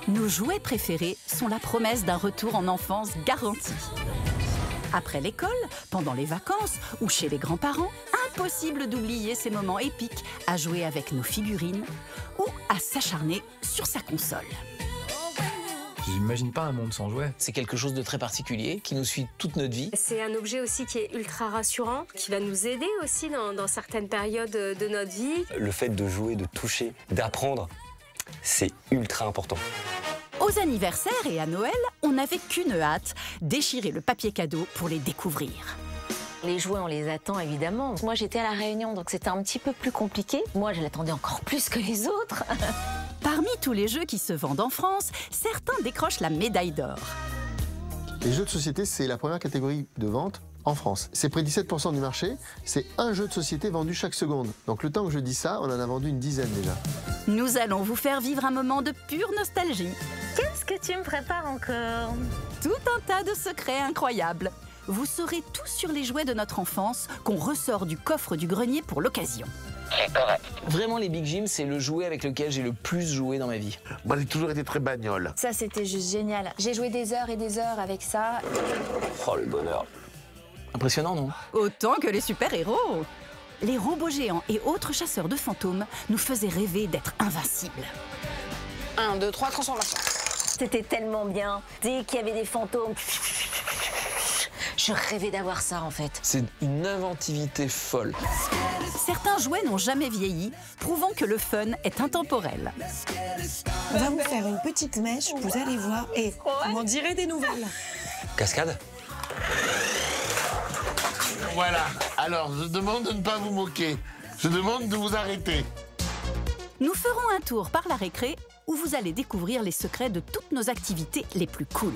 Nos jouets préférés sont la promesse d'un retour en enfance garanti. Après l'école, pendant les vacances ou chez les grands-parents, impossible d'oublier ces moments épiques à jouer avec nos figurines ou à s'acharner sur sa console. J'imagine pas un monde sans jouets. C'est quelque chose de très particulier qui nous suit toute notre vie. C'est un objet aussi qui est ultra rassurant, qui va nous aider aussi dans certaines périodes de notre vie. Le fait de jouer, de toucher, d'apprendre, c'est ultra important. Aux anniversaires et à Noël, on n'avait qu'une hâte, déchirer le papier cadeau pour les découvrir. Les jouets, on les attend évidemment. Moi, j'étais à La Réunion, donc c'était un petit peu plus compliqué. Moi, je l'attendais encore plus que les autres. Parmi tous les jeux qui se vendent en France, certains décrochent la médaille d'or. Les jeux de société, c'est la première catégorie de vente en France. C'est près de 17% du marché. C'est un jeu de société vendu chaque seconde. Donc le temps que je dis ça, on en a vendu une dizaine déjà. Nous allons vous faire vivre un moment de pure nostalgie. Qu'est-ce que tu me prépares encore? Tout un tas de secrets incroyables. Vous saurez tout sur les jouets de notre enfance qu'on ressort du coffre du grenier pour l'occasion. Vraiment, les Big Jim, c'est le jouet avec lequel j'ai le plus joué dans ma vie. Moi, j'ai toujours été très bagnole. Ça, c'était juste génial. J'ai joué des heures et des heures avec ça. Oh, le bonheur. Impressionnant, non? Autant que les super-héros. Les robots géants et autres chasseurs de fantômes nous faisaient rêver d'être invincibles. 1, 2, 3, transformation. C'était tellement bien. Dès qu'il y avait des fantômes, je rêvais d'avoir ça en fait. C'est une inventivité folle. Certains jouets n'ont jamais vieilli, prouvant que le fun est intemporel. On va vous faire une petite mèche, vous allez voir, et vous m'en direz des nouvelles. Cascade? Voilà. Alors, je demande de ne pas vous moquer. Je demande de vous arrêter. Nous ferons un tour par la récré où vous allez découvrir les secrets de toutes nos activités les plus cool.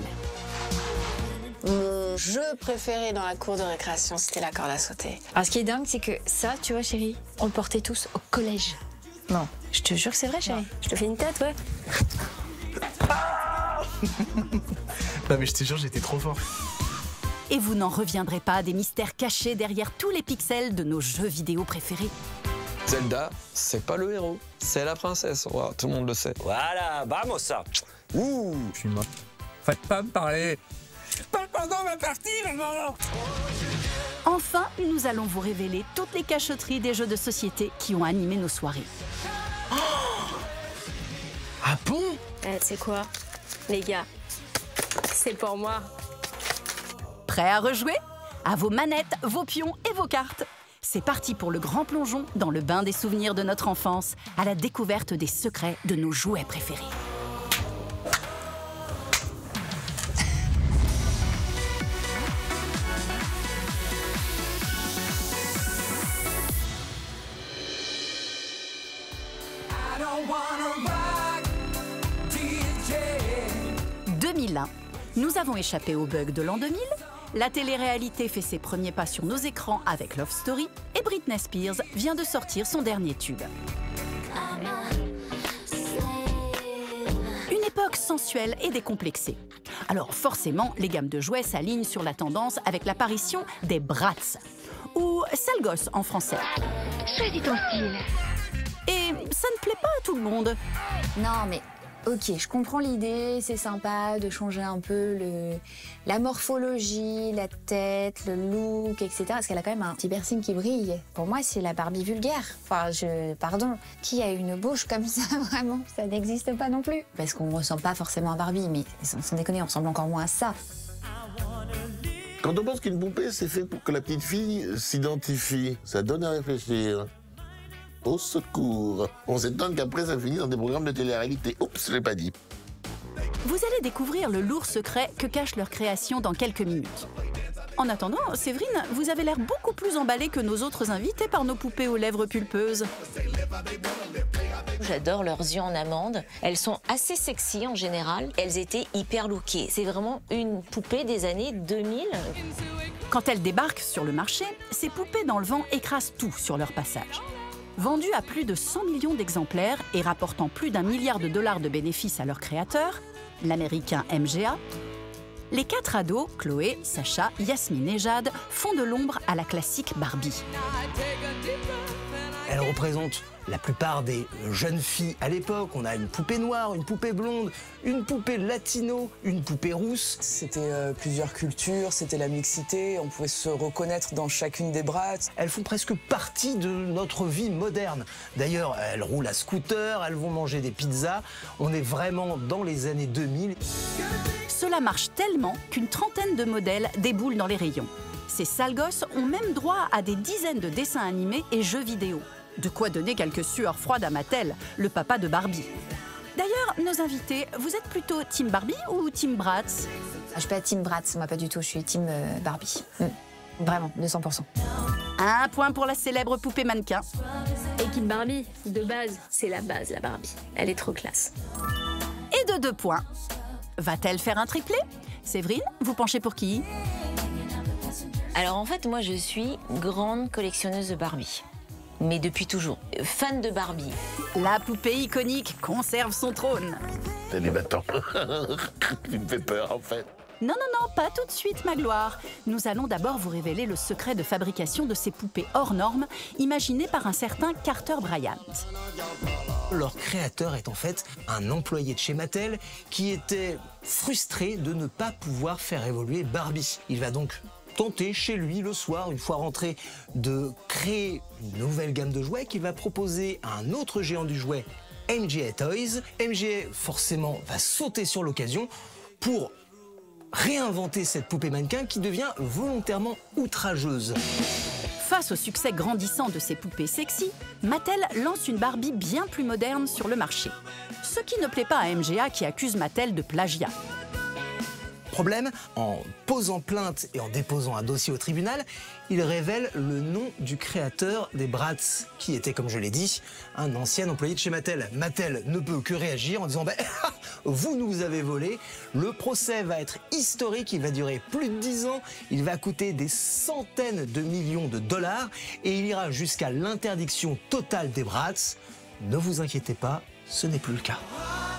Mon jeu préféré dans la cour de récréation, c'était la corde à sauter. Alors, ce qui est dingue, c'est que ça, tu vois, chérie, on le portait tous au collège. Non, je te jure que c'est vrai, chérie. Je te fais une tête, ouais. Non mais je te jure, j'étais trop fort. Et vous n'en reviendrez pas des mystères cachés derrière tous les pixels de nos jeux vidéo préférés. Zelda, c'est pas le héros, c'est la princesse. Wow, tout le monde le sait. Voilà, vamos ça. Ouh. Je suis mort. Faites pas me parler. Parle pendant ma partie, maman. Enfin, nous allons vous révéler toutes les cachotteries des jeux de société qui ont animé nos soirées. Ah bon? C'est quoi, les gars? C'est pour moi. Prêts à rejouer? À vos manettes, vos pions et vos cartes. C'est parti pour le grand plongeon dans le bain des souvenirs de notre enfance, à la découverte des secrets de nos jouets préférés. « 2001. Nous avons échappé au bug de l'an 2000. La télé-réalité fait ses premiers pas sur nos écrans avec Love Story et Britney Spears vient de sortir son dernier tube. Une époque sensuelle et décomplexée. Alors forcément, les gammes de jouets s'alignent sur la tendance avec l'apparition des Bratz, ou sale gosse en français. Choisis ton style. Et ça ne plaît pas à tout le monde. Non, mais ok, je comprends l'idée, c'est sympa de changer un peu la morphologie, la tête, le look, etc. Parce qu'elle a quand même un petit piercing qui brille. Pour moi, c'est la Barbie vulgaire. Enfin, pardon, qui a une bouche comme ça, vraiment? Ça n'existe pas non plus. Parce qu'on ne ressemble pas forcément à Barbie, mais sans déconner, on ressemble encore moins à ça. Quand on pense qu'une poupée, c'est fait pour que la petite fille s'identifie, ça donne à réfléchir. Au secours. On s'étonne qu'après, ça finit dans des programmes de télé-réalité. Oups, je l'ai pas dit. Vous allez découvrir le lourd secret que cache leur création dans quelques minutes. En attendant, Séverine, vous avez l'air beaucoup plus emballée que nos autres invités par nos poupées aux lèvres pulpeuses. J'adore leurs yeux en amande. Elles sont assez sexy en général. Elles étaient hyper lookées. C'est vraiment une poupée des années 2000. Quand elles débarquent sur le marché, ces poupées dans le vent écrasent tout sur leur passage. Vendues à plus de 100 millions d'exemplaires et rapportant plus d'1 milliard de dollars de bénéfices à leur créateur, l'américain MGA, les 4 ados, Chloé, Sacha, Yasmine et Jade, font de l'ombre à la classique Barbie. Elle représente la plupart des jeunes filles à l'époque. On a une poupée noire, une poupée blonde, une poupée latino, une poupée rousse. C'était plusieurs cultures, c'était la mixité, on pouvait se reconnaître dans chacune des Bratz. Elles font presque partie de notre vie moderne. D'ailleurs, elles roulent à scooter, elles vont manger des pizzas. On est vraiment dans les années 2000. Cela marche tellement qu'une trentaine de modèles déboulent dans les rayons. Ces sales gosses ont même droit à des dizaines de dessins animés et jeux vidéo. De quoi donner quelques sueurs froides à Mattel, le papa de Barbie. D'ailleurs, nos invités, vous êtes plutôt Team Barbie ou Team Bratz? Je suis pas Team Bratz, moi pas du tout, je suis Team Barbie. Vraiment, 200%. Un point pour la célèbre poupée mannequin. Et Kid Barbie, de base, c'est la base, la Barbie. Elle est trop classe. Et de 2 points. Va-t-elle faire un triplé? Séverine, vous penchez pour qui? Alors en fait, moi je suis grande collectionneuse de Barbie. Mais depuis toujours. Fan de Barbie. La poupée iconique conserve son trône. T'es des battants. Tu me fais peur, en fait. Non, non, non, pas tout de suite, Magloire. Nous allons d'abord vous révéler le secret de fabrication de ces poupées hors normes, imaginées par un certain Carter Bryant. Leur créateur est en fait un employé de chez Mattel qui était frustré de ne pas pouvoir faire évoluer Barbie. Il va donc tenter chez lui le soir, une fois rentré, de créer une nouvelle gamme de jouets qu'il va proposer à un autre géant du jouet, MGA Toys. MGA, forcément, va sauter sur l'occasion pour réinventer cette poupée mannequin qui devient volontairement outrageuse. Face au succès grandissant de ces poupées sexy, Mattel lance une Barbie bien plus moderne sur le marché. Ce qui ne plaît pas à MGA qui accuse Mattel de plagiat. Problème, en posant plainte et en déposant un dossier au tribunal, il révèle le nom du créateur des Bratz, qui était, comme je l'ai dit, un ancien employé de chez Mattel. Mattel ne peut que réagir en disant « Vous nous avez volé ». Le procès va être historique, il va durer plus de 10 ans, il va coûter des centaines de millions de dollars et il ira jusqu'à l'interdiction totale des Bratz. Ne vous inquiétez pas, ce n'est plus le cas.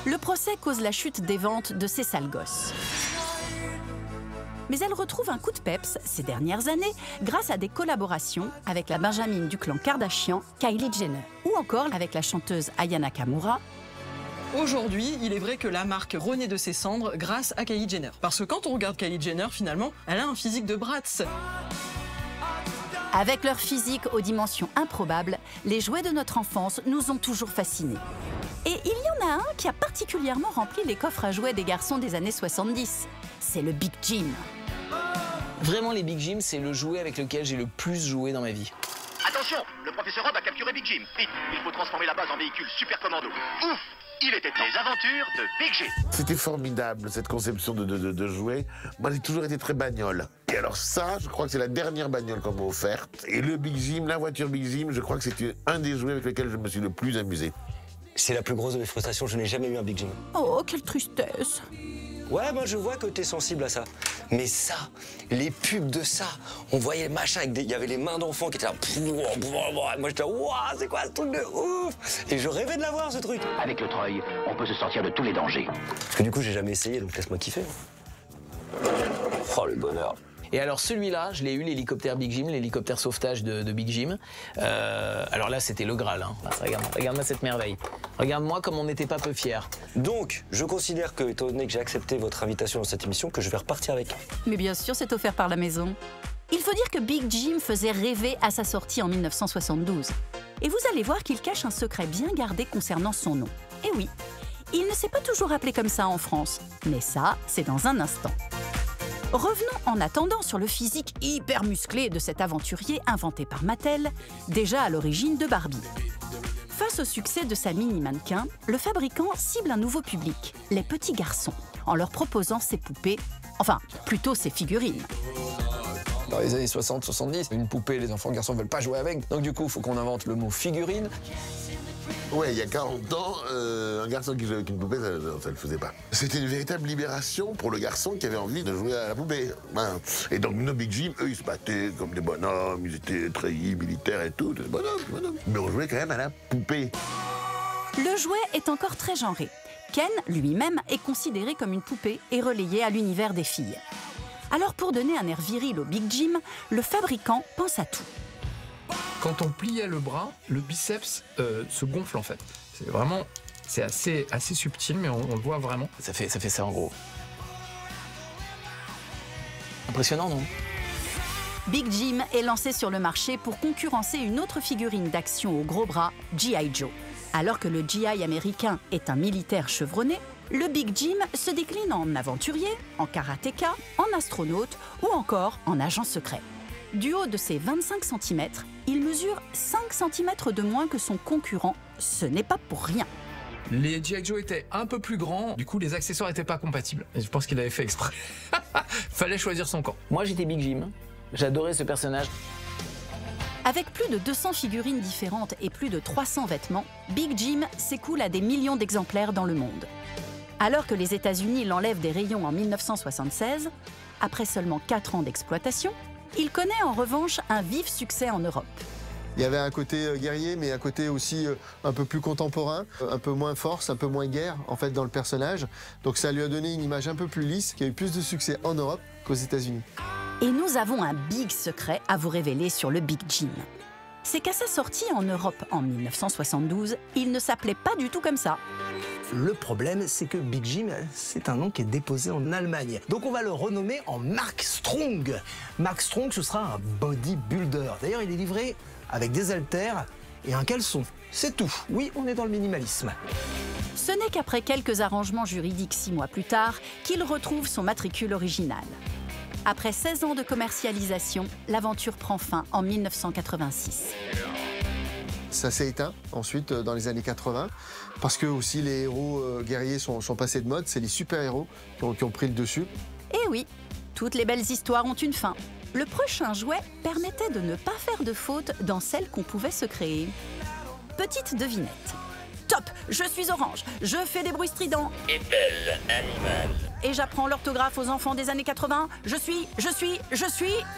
Le procès cause la chute des ventes de ces sales gosses. Mais elle retrouve un coup de peps ces dernières années grâce à des collaborations avec la Benjamine du clan Kardashian, Kylie Jenner, ou encore avec la chanteuse Aya Nakamura. Aujourd'hui, il est vrai que la marque renaît de ses cendres grâce à Kylie Jenner. Parce que quand on regarde Kylie Jenner, finalement, elle a un physique de Bratz. Avec leur physique aux dimensions improbables, les jouets de notre enfance nous ont toujours fascinés. Et il y en a un qui a particulièrement rempli les coffres à jouets des garçons des années 70. C'est le Big Jim. Vraiment, les Big Jim, c'est le jouet avec lequel j'ai le plus joué dans ma vie. Attention, le professeur Rob a capturé Big Jim. Vite, il faut transformer la base en véhicule super commando. Ouf! Il était les aventures de Big Jim. C'était formidable, cette conception de jouets. Moi, j'ai toujours été très bagnole. Et alors ça, je crois que c'est la dernière bagnole qu'on m'a offerte. Et le Big Jim, la voiture Big Jim, je crois que c'était un des jouets avec lesquels je me suis le plus amusé. C'est la plus grosse de mes frustrations, je n'ai jamais eu un Big Jim. Oh, quelle tristesse. Ouais, moi je vois que t'es sensible à ça. Mais ça, les pubs de ça, on voyait le machin avec des... Il y avait les mains d'enfants qui étaient là. Moi j'étais là, waouh, c'est quoi ce truc de ouf? Et je rêvais de l'avoir ce truc. Avec le Troy, on peut se sortir de tous les dangers. Parce que du coup j'ai jamais essayé, donc laisse-moi kiffer. Oh le bonheur. Et alors celui-là, je l'ai eu, l'hélicoptère Big Jim, l'hélicoptère sauvetage de Big Jim. Alors là, c'était le Graal. Hein. Regarde-moi cette merveille. Regarde-moi comme on n'était pas peu fiers. Donc, je considère que, étant donné que j'ai accepté votre invitation dans cette émission, que je vais repartir avec. Mais bien sûr, c'est offert par la maison. Il faut dire que Big Jim faisait rêver à sa sortie en 1972. Et vous allez voir qu'il cache un secret bien gardé concernant son nom. Et oui, il ne s'est pas toujours appelé comme ça en France. Mais ça, c'est dans un instant. Revenons en attendant sur le physique hyper musclé de cet aventurier inventé par Mattel, déjà à l'origine de Barbie. Face au succès de sa mini-mannequin, le fabricant cible un nouveau public, les petits garçons, en leur proposant ses poupées, enfin, plutôt ses figurines. Dans les années 60-70, une poupée, les enfants garçons ne veulent pas jouer avec, donc du coup, il faut qu'on invente le mot figurine. Ouais, il y a 40 ans, un garçon qui jouait avec une poupée, ça le faisait pas. C'était une véritable libération pour le garçon qui avait envie de jouer à la poupée. Et donc nos Big Jim, eux, ils se battaient comme des bonhommes, ils étaient treillis, militaires et tout, des bonhommes. Mais on jouait quand même à la poupée. Le jouet est encore très genré. Ken, lui-même, est considéré comme une poupée et relayé à l'univers des filles. Alors pour donner un air viril au Big Jim, le fabricant pense à tout. Quand on pliait le bras, le biceps se gonfle en fait. C'est vraiment, c'est assez subtil, mais on le voit vraiment. Ça fait ça en gros. Impressionnant, non? Big Jim est lancé sur le marché pour concurrencer une autre figurine d'action au gros bras, G.I. Joe. Alors que le GI américain est un militaire chevronné, le Big Jim se décline en aventurier, en karatéka, en astronaute ou encore en agent secret. Du haut de ses 25 cm, il mesure 5 cm de moins que son concurrent. Ce n'est pas pour rien. Les G.I. Joe étaient un peu plus grands, du coup les accessoires n'étaient pas compatibles. Et je pense qu'il avait fait exprès. Fallait choisir son camp. Moi j'étais Big Jim, j'adorais ce personnage. Avec plus de 200 figurines différentes et plus de 300 vêtements, Big Jim s'écoule à des millions d'exemplaires dans le monde. Alors que les États-Unis l'enlèvent des rayons en 1976, après seulement 4 ans d'exploitation, il connaît en revanche un vif succès en Europe. Il y avait un côté guerrier, mais un côté aussi un peu plus contemporain, un peu moins force, un peu moins guerre en fait dans le personnage. Donc ça lui a donné une image un peu plus lisse, qui a eu plus de succès en Europe qu'aux États-Unis. Et nous avons un big secret à vous révéler sur le Big Jim. C'est qu'à sa sortie en Europe en 1972, il ne s'appelait pas du tout comme ça. Le problème, c'est que Big Jim, c'est un nom qui est déposé en Allemagne. Donc on va le renommer en Mark Strong. Mark Strong, ce sera un bodybuilder. D'ailleurs, il est livré avec des haltères et un caleçon. C'est tout. Oui, on est dans le minimalisme. Ce n'est qu'après quelques arrangements juridiques 6 mois plus tard qu'il retrouve son matricule original. Après 16 ans de commercialisation, l'aventure prend fin en 1986. Ça s'est éteint ensuite dans les années 80 parce que aussi les héros guerriers sont passés de mode, c'est les super-héros qui ont pris le dessus. Et oui, toutes les belles histoires ont une fin. Le prochain jouet permettait de ne pas faire de faute dans celle qu'on pouvait se créer. Petite devinette. Top, je suis orange, je fais des bruits stridents. Et belle animal. Et j'apprends l'orthographe aux enfants des années 80. Je suis...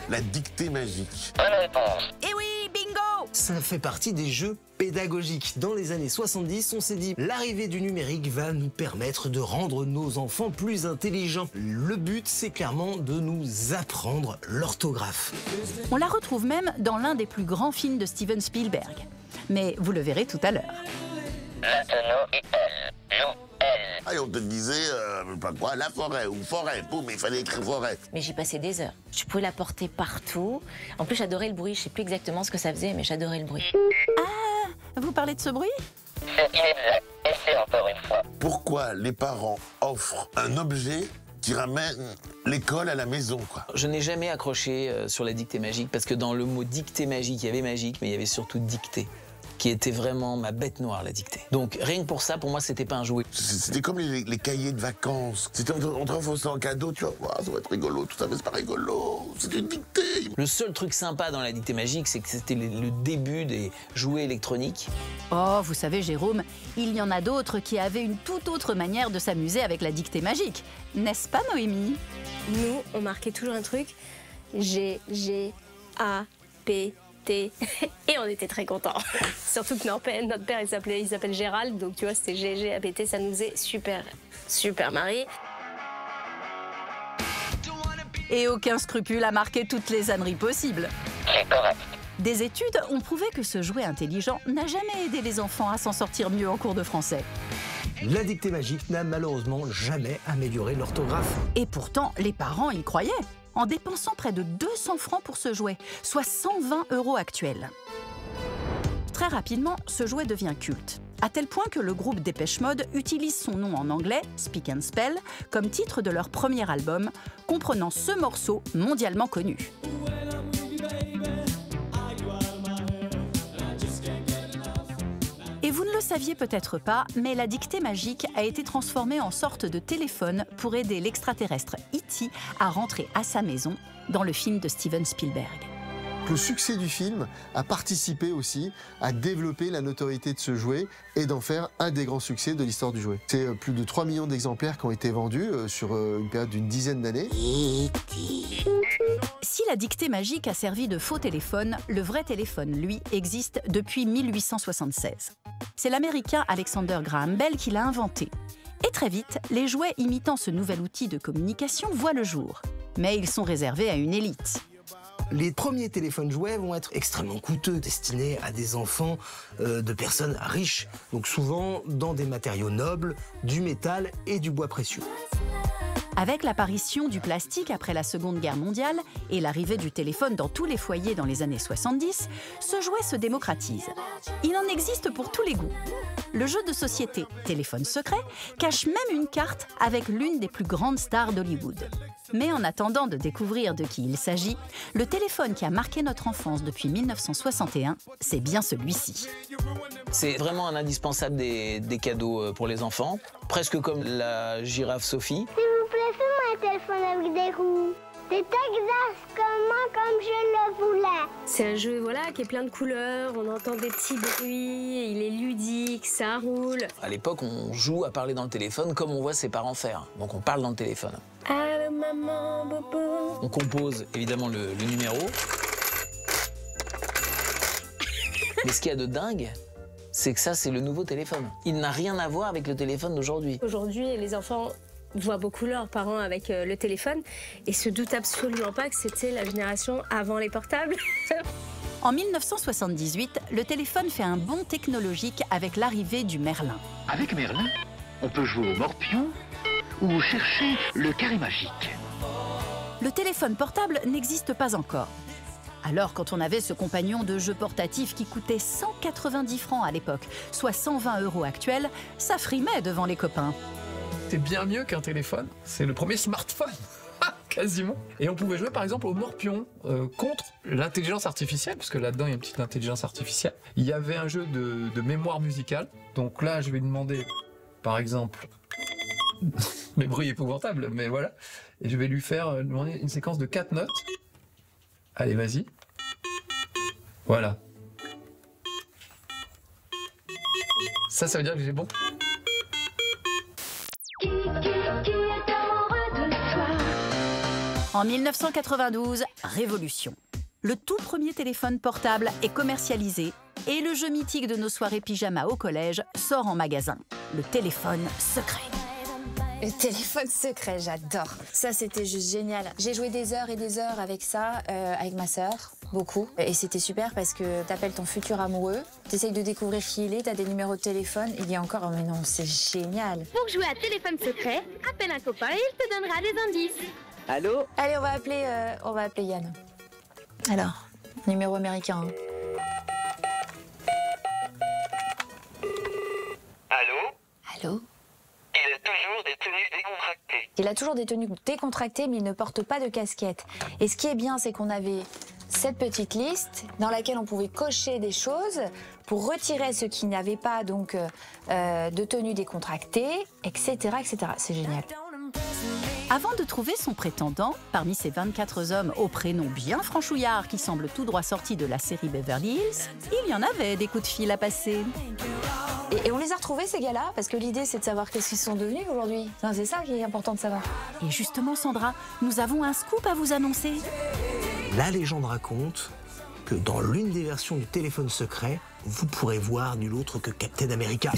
La dictée magique. Bonne réponse. Et oui, bingo! Ça fait partie des jeux pédagogiques. Dans les années 70, on s'est dit l'arrivée du numérique va nous permettre de rendre nos enfants plus intelligents. Le but, c'est clairement de nous apprendre l'orthographe. On la retrouve même dans l'un des plus grands films de Steven Spielberg. Mais vous le verrez tout à l'heure. Maintenant, et elle. Non, elle. Ah, et on te disait, pas quoi, la forêt ou forêt. Boum, il fallait écrire forêt. Mais j'y passais des heures. Je pouvais la porter partout. En plus, j'adorais le bruit. Je sais plus exactement ce que ça faisait, mais j'adorais le bruit. Ah, vous parlez de ce bruit? C'est inexact. Essayez encore une fois. Pourquoi les parents offrent un objet qui ramène l'école à la maison, quoi? Je n'ai jamais accroché sur la dictée magique parce que dans le mot dictée magique, il y avait magique, mais il y avait surtout dictée, qui était vraiment ma bête noire, la dictée. Donc rien que pour ça, pour moi, c'était pas un jouet. C'était comme les cahiers de vacances. C'était on t'offre ça en cadeau, tu vois, wow, ça va être rigolo, tout ça, mais c'est pas rigolo. C'est une dictée. Le seul truc sympa dans la dictée magique, c'est que c'était le début des jouets électroniques. Oh, vous savez, Jérôme, il y en a d'autres qui avaient une toute autre manière de s'amuser avec la dictée magique. N'est-ce pas, Noémie? Nous, on marquait toujours un truc. G, G, A, P, T. Et on était très contents. Surtout que notre père, il s'appelle Gérald. Donc, tu vois, c'était G, G, A, P, T. Ça nous faisait super marrer. Et aucun scrupule à marquer toutes les âneries possibles. C'est correct. Des études ont prouvé que ce jouet intelligent n'a jamais aidé les enfants à s'en sortir mieux en cours de français. La dictée magique n'a malheureusement jamais amélioré l'orthographe. Et pourtant, les parents y croyaient, en dépensant près de 200 francs pour ce jouet, soit 120 € actuels. Très rapidement, ce jouet devient culte, à tel point que le groupe Dépêche Mode utilise son nom en anglais, Speak and Spell, comme titre de leur premier album, comprenant ce morceau mondialement connu. Et vous ne le saviez peut-être pas, mais la dictée magique a été transformée en sorte de téléphone pour aider l'extraterrestre E.T. à rentrer à sa maison dans le film de Steven Spielberg. Le succès du film a participé aussi à développer la notoriété de ce jouet et d'en faire un des grands succès de l'histoire du jouet. C'est plus de 3 millions d'exemplaires qui ont été vendus sur une période d'une dizaine d'années. Si la dictée magique a servi de faux téléphone, le vrai téléphone, lui, existe depuis 1876. C'est l'Américain Alexander Graham Bell qui l'a inventé. Et très vite, les jouets imitant ce nouvel outil de communication voient le jour. Mais ils sont réservés à une élite. Les premiers téléphones jouets vont être extrêmement coûteux, destinés à des enfants de personnes riches, donc souvent dans des matériaux nobles, du métal et du bois précieux. Avec l'apparition du plastique après la Seconde Guerre mondiale et l'arrivée du téléphone dans tous les foyers dans les années 70, ce jouet se démocratise. Il en existe pour tous les goûts. Le jeu de société Téléphone secret cache même une carte avec l'une des plus grandes stars d'Hollywood. Mais en attendant de découvrir de qui il s'agit, le téléphone qui a marqué notre enfance depuis 1961, c'est bien celui-ci. C'est vraiment un indispensable des cadeaux pour les enfants, presque comme la girafe Sophie. S'il vous plaît, fais-moi un téléphone avec des roues. C'est exactement comme je le voulais. C'est un jeu voilà, qui est plein de couleurs, on entend des petits bruits, il est ludique, ça roule. À l'époque, on joue à parler dans le téléphone comme on voit ses parents faire. Donc on parle dans le téléphone. Allô maman, bobo. On compose évidemment le numéro. Mais ce qu'il y a de dingue, c'est que ça, c'est le nouveau téléphone. Il n'a rien à voir avec le téléphone d'aujourd'hui. Aujourd'hui, les enfants voient beaucoup leurs parents avec le téléphone et se doutent absolument pas que c'était la génération avant les portables. En 1978, le téléphone fait un bond technologique avec l'arrivée du Merlin. Avec Merlin, on peut jouer au morpion ou chercher le carré magique. Le téléphone portable n'existe pas encore. Alors, quand on avait ce compagnon de jeu portatif qui coûtait 190 francs à l'époque, soit 120 € actuels, ça frimait devant les copains. C'est bien mieux qu'un téléphone. C'est le premier smartphone, quasiment. Et on pouvait jouer par exemple au morpion contre l'intelligence artificielle, parce que là-dedans il y a une petite intelligence artificielle. Il y avait un jeu de mémoire musicale. Donc là, je vais demander, par exemple, mes bruits épouvantables, mais voilà. Et je vais lui faire demander une séquence de 4 notes. Allez, vas-y. Voilà. Ça veut dire que j'ai bon. En 1992, révolution. Le tout premier téléphone portable est commercialisé et le jeu mythique de nos soirées pyjama au collège sort en magasin. Le téléphone secret. Le téléphone secret, j'adore. Ça, c'était juste génial. J'ai joué des heures et des heures avec ça, avec ma sœur, beaucoup. Et c'était super parce que t'appelles ton futur amoureux, t'essayes de découvrir qui il est, t'as des numéros de téléphone, il y a encore... Oh mais non, c'est génial. Pour jouer à téléphone secret, appelle un copain et il te donnera des indices. Allô? Allez, on va appeler Yann. Alors, numéro américain. Hein. Allô? Allô? Il a toujours des tenues décontractées. Il a toujours des tenues décontractées, mais il ne porte pas de casquette. Et ce qui est bien, c'est qu'on avait cette petite liste dans laquelle on pouvait cocher des choses pour retirer ceux qui n'avaient pas donc de tenue décontractée, etc., etc. C'est génial. Avant de trouver son prétendant, parmi ces 24 hommes au prénom bien franchouillard qui semblent tout droit sortis de la série Beverly Hills, il y en avait des coups de fil à passer. Et on les a retrouvés, ces gars-là, parce que l'idée, c'est de savoir qu'est-ce qu'ils sont devenus aujourd'hui. C'est ça qui est important de savoir. Et justement, Sandra, nous avons un scoop à vous annoncer. La légende raconte que dans l'une des versions du téléphone secret, vous pourrez voir nul autre que Captain America.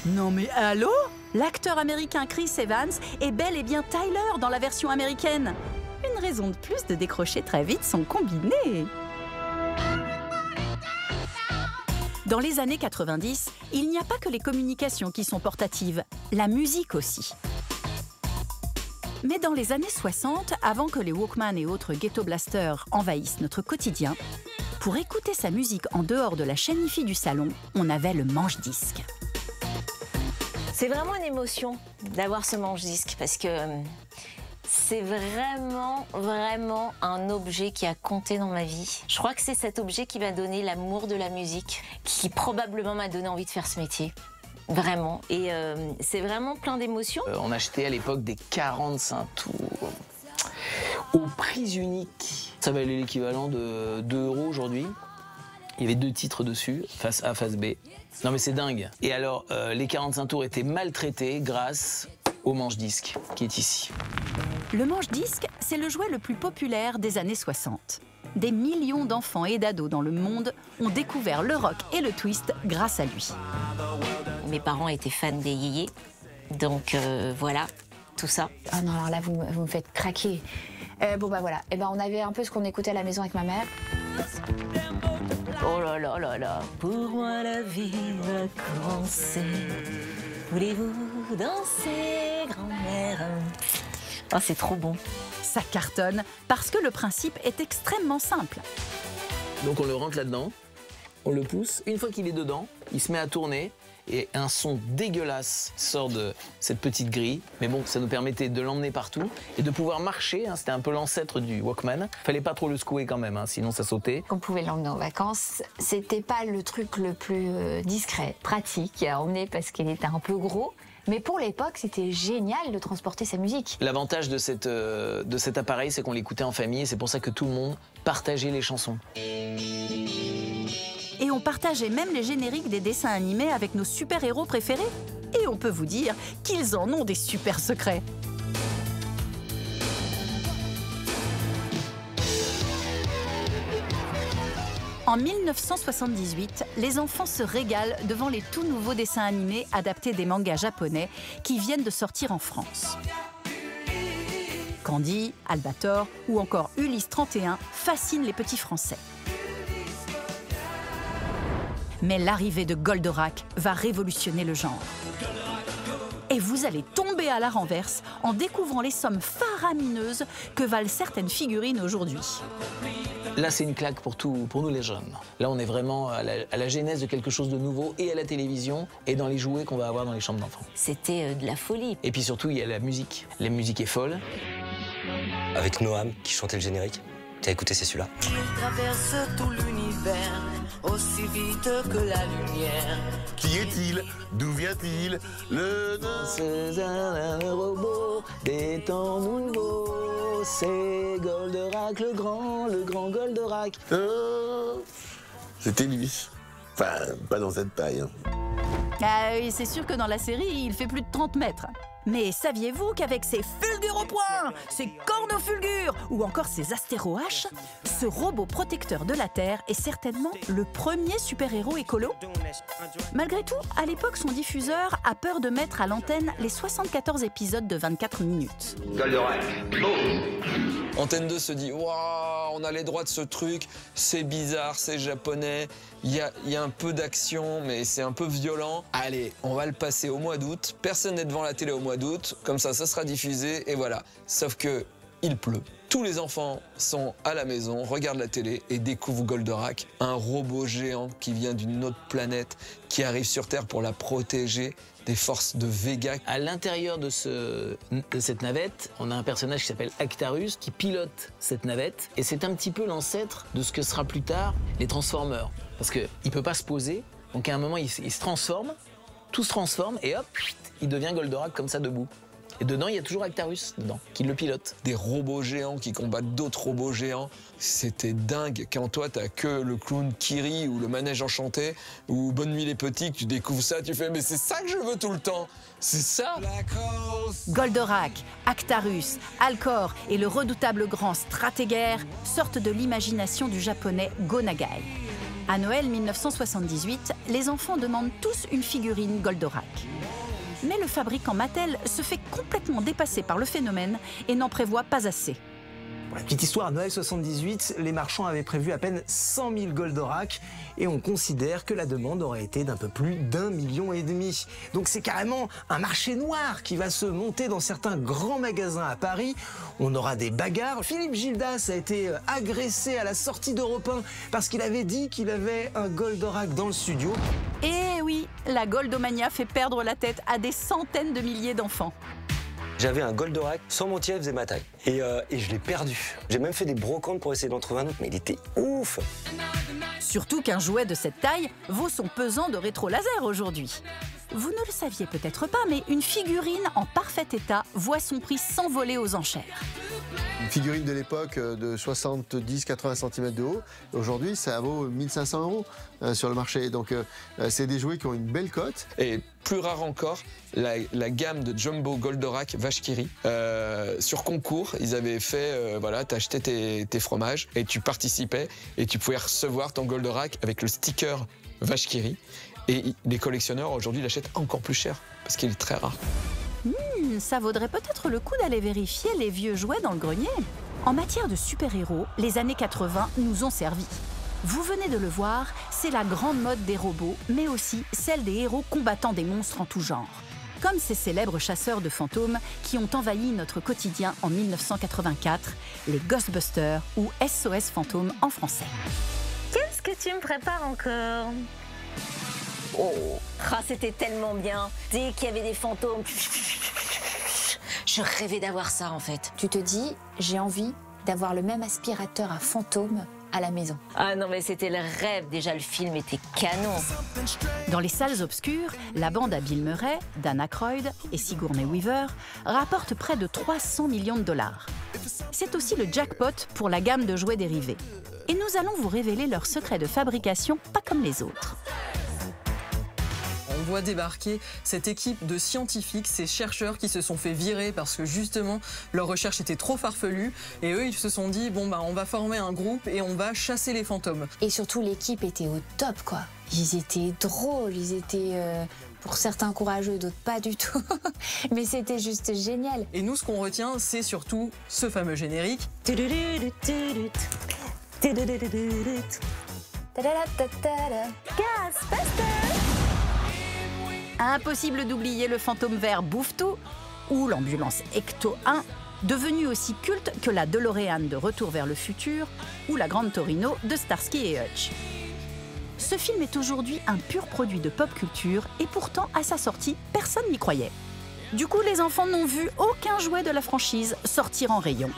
Non mais allô? L'acteur américain Chris Evans est bel et bien Tyler dans la version américaine. Une raison de plus de décrocher très vite son combiné. Dans les années 90, il n'y a pas que les communications qui sont portatives, la musique aussi. Mais dans les années 60, avant que les Walkman et autres ghetto blasters envahissent notre quotidien, pour écouter sa musique en dehors de la chaîne hi-fi du salon, on avait le manche-disque. C'est vraiment une émotion d'avoir ce manche-disque parce que c'est vraiment un objet qui a compté dans ma vie. Je crois que c'est cet objet qui m'a donné l'amour de la musique, qui probablement m'a donné envie de faire ce métier. Vraiment. Et c'est vraiment plein d'émotions. On achetait à l'époque des 45 tours au prix unique. Ça valait l'équivalent de 2 € aujourd'hui. Il y avait 2 titres dessus, face A, face B. Non mais c'est dingue. Et alors, les 45 tours étaient maltraités grâce au manche-disque qui est ici. Le manche-disque, c'est le jouet le plus populaire des années 60. Des millions d'enfants et d'ados dans le monde ont découvert le rock et le twist grâce à lui. Mes parents étaient fans des yéyés, donc voilà. tout ça. Ah non, alors là, vous me faites craquer. Bon bah voilà, on avait un peu ce qu'on écoutait à la maison avec ma mère. Oh là là là là, pour moi la vie va commencer. Voulez-vous danser, grand-mère? Oh, c'est trop bon. Ça cartonne parce que le principe est extrêmement simple. Donc on le rentre là-dedans, on le pousse. Une fois qu'il est dedans, il se met à tourner et un son dégueulasse sort de cette petite grille. Mais bon, ça nous permettait de l'emmener partout et de pouvoir marcher. C'était un peu l'ancêtre du Walkman. Fallait pas trop le secouer quand même, sinon ça sautait. On pouvait l'emmener en vacances. C'était pas le truc le plus discret, pratique à emmener parce qu'il était un peu gros. Mais pour l'époque, c'était génial de transporter sa musique. L'avantage de cet appareil, c'est qu'on l'écoutait en famille et c'est pour ça que tout le monde partageait les chansons. Et on partageait même les génériques des dessins animés avec nos super-héros préférés. Et on peut vous dire qu'ils en ont des super secrets. En 1978, les enfants se régalent devant les tout nouveaux dessins animés adaptés des mangas japonais qui viennent de sortir en France. Candy, Albator ou encore Ulysse 31 fascinent les petits Français. Mais l'arrivée de Goldorak va révolutionner le genre. Et vous allez tomber à la renverse en découvrant les sommes faramineuses que valent certaines figurines aujourd'hui. Là, c'est une claque pour nous les jeunes. Là, on est vraiment à la genèse de quelque chose de nouveau et à la télévision et dans les jouets qu'on va avoir dans les chambres d'enfants. C'était de la folie. Et puis surtout, il y a la musique. La musique est folle. Avec Noam qui chantait le générique. T'as écouté, c'est celui-là. Il traverse tout l'univers aussi vite que la lumière. Qui est-il? D'où vient-il? C'est un robot des temps nouveaux. C'est Goldorak le grand Goldorak. C'était lui. Enfin, pas dans cette taille. Ah oui, c'est sûr que dans la série, il fait plus de 30 mètres. Mais saviez-vous qu'avec ses fulgures au poing, ses cornes au fulgure ou encore ses astéro-haches, ce robot protecteur de la Terre est certainement le premier super-héros écolo? Malgré tout, à l'époque, son diffuseur a peur de mettre à l'antenne les 74 épisodes de 24 minutes. Goldorak, Antenne 2 se dit waouh, on a les droits de ce truc, c'est bizarre, c'est japonais, il y a un peu d'action, mais c'est un peu violent. Allez, on va le passer au mois d'août. Personne n'est devant la télé au mois d'août, comme ça sera diffusé et voilà. Sauf que il pleut. Tous les enfants sont à la maison, regardent la télé et découvrent Goldorak, un robot géant qui vient d'une autre planète, qui arrive sur Terre pour la protéger des forces de Vega. À l'intérieur de cette navette, on a un personnage qui s'appelle Actarus qui pilote cette navette. Et c'est un petit peu l'ancêtre de ce que sera plus tard les Transformers. Parce qu'il ne peut pas se poser, donc à un moment il se transforme, tout se transforme et hop, il devient Goldorak comme ça debout. Et dedans, il y a toujours Actarus, dedans, qui le pilote. Des robots géants qui combattent d'autres robots géants. C'était dingue. Quand toi, t'as que le clown Kiri ou le manège enchanté ou Bonne Nuit les Petits, que tu découvres ça, tu fais « Mais c'est ça que je veux tout le temps. C'est ça !» Goldorak, Actarus, Alcor et le redoutable grand Stratégaire sortent de l'imagination du japonais Go Nagai. À Noël 1978, les enfants demandent tous une figurine Goldorak. Mais le fabricant Mattel se fait complètement dépasser par le phénomène et n'en prévoit pas assez. Pour la petite histoire, à Noël 78, les marchands avaient prévu à peine 100 000 Goldorak et on considère que la demande aurait été d'un peu plus d'1,5 million. Donc c'est carrément un marché noir qui va se monter dans certains grands magasins à Paris. On aura des bagarres. Philippe Gildas a été agressé à la sortie d'Europe 1 parce qu'il avait dit qu'il avait un Goldorak dans le studio. Et oui, la Goldomania fait perdre la tête à des centaines de milliers d'enfants. J'avais un Goldorak, sans mentir, il faisait ma taille. Et je l'ai perdu. J'ai même fait des brocantes pour essayer d'en trouver un autre, mais il était ouf. Surtout qu'un jouet de cette taille vaut son pesant de rétro-laser aujourd'hui. Vous ne le saviez peut-être pas, mais une figurine en parfait état voit son prix s'envoler aux enchères. Une figurine de l'époque de 70-80 cm de haut, aujourd'hui ça vaut 1 500 € sur le marché. Donc c'est des jouets qui ont une belle cote. Et plus rare encore, la gamme de Jumbo Goldorak Vache qui rit. Sur concours, ils avaient fait, voilà, t'achetais tes fromages et tu participais et tu pouvais recevoir ton Goldorak avec le sticker Vache qui rit. Et les collectionneurs aujourd'hui l'achètent encore plus cher parce qu'il est très rare. Ça vaudrait peut-être le coup d'aller vérifier les vieux jouets dans le grenier. En matière de super-héros, les années 80 nous ont servi. Vous venez de le voir, c'est la grande mode des robots, mais aussi celle des héros combattant des monstres en tout genre. Comme ces célèbres chasseurs de fantômes qui ont envahi notre quotidien en 1984, les Ghostbusters ou SOS Fantômes en français. Qu'est-ce que tu me prépares encore? Oh, c'était tellement bien. Dès qu'il y avait des fantômes, je rêvais d'avoir ça en fait. Tu te dis, j'ai envie d'avoir le même aspirateur à fantômes à la maison. Ah non mais c'était le rêve, déjà le film était canon. Dans les salles obscures, la bande à Bill Murray, Dan Aykroyd et Sigourney Weaver rapporte près de 300 millions de dollars. C'est aussi le jackpot pour la gamme de jouets dérivés. Et nous allons vous révéler leurs secrets de fabrication pas comme les autres. On voit débarquer cette équipe de scientifiques, ces chercheurs qui se sont fait virer parce que justement leur recherche était trop farfelue et eux ils se sont dit bon bah on va former un groupe et on va chasser les fantômes. Et surtout l'équipe était au top quoi. Ils étaient drôles, ils étaient pour certains courageux, d'autres pas du tout. Mais c'était juste génial. Et nous ce qu'on retient c'est surtout ce fameux générique. Impossible d'oublier le fantôme vert Bouffe-Tout ou l'ambulance Ecto 1, devenue aussi culte que la DeLorean de Retour vers le futur ou la Grande Torino de Starsky et Hutch. Ce film est aujourd'hui un pur produit de pop culture et pourtant à sa sortie, personne n'y croyait. Du coup, les enfants n'ont vu aucun jouet de la franchise sortir en rayon.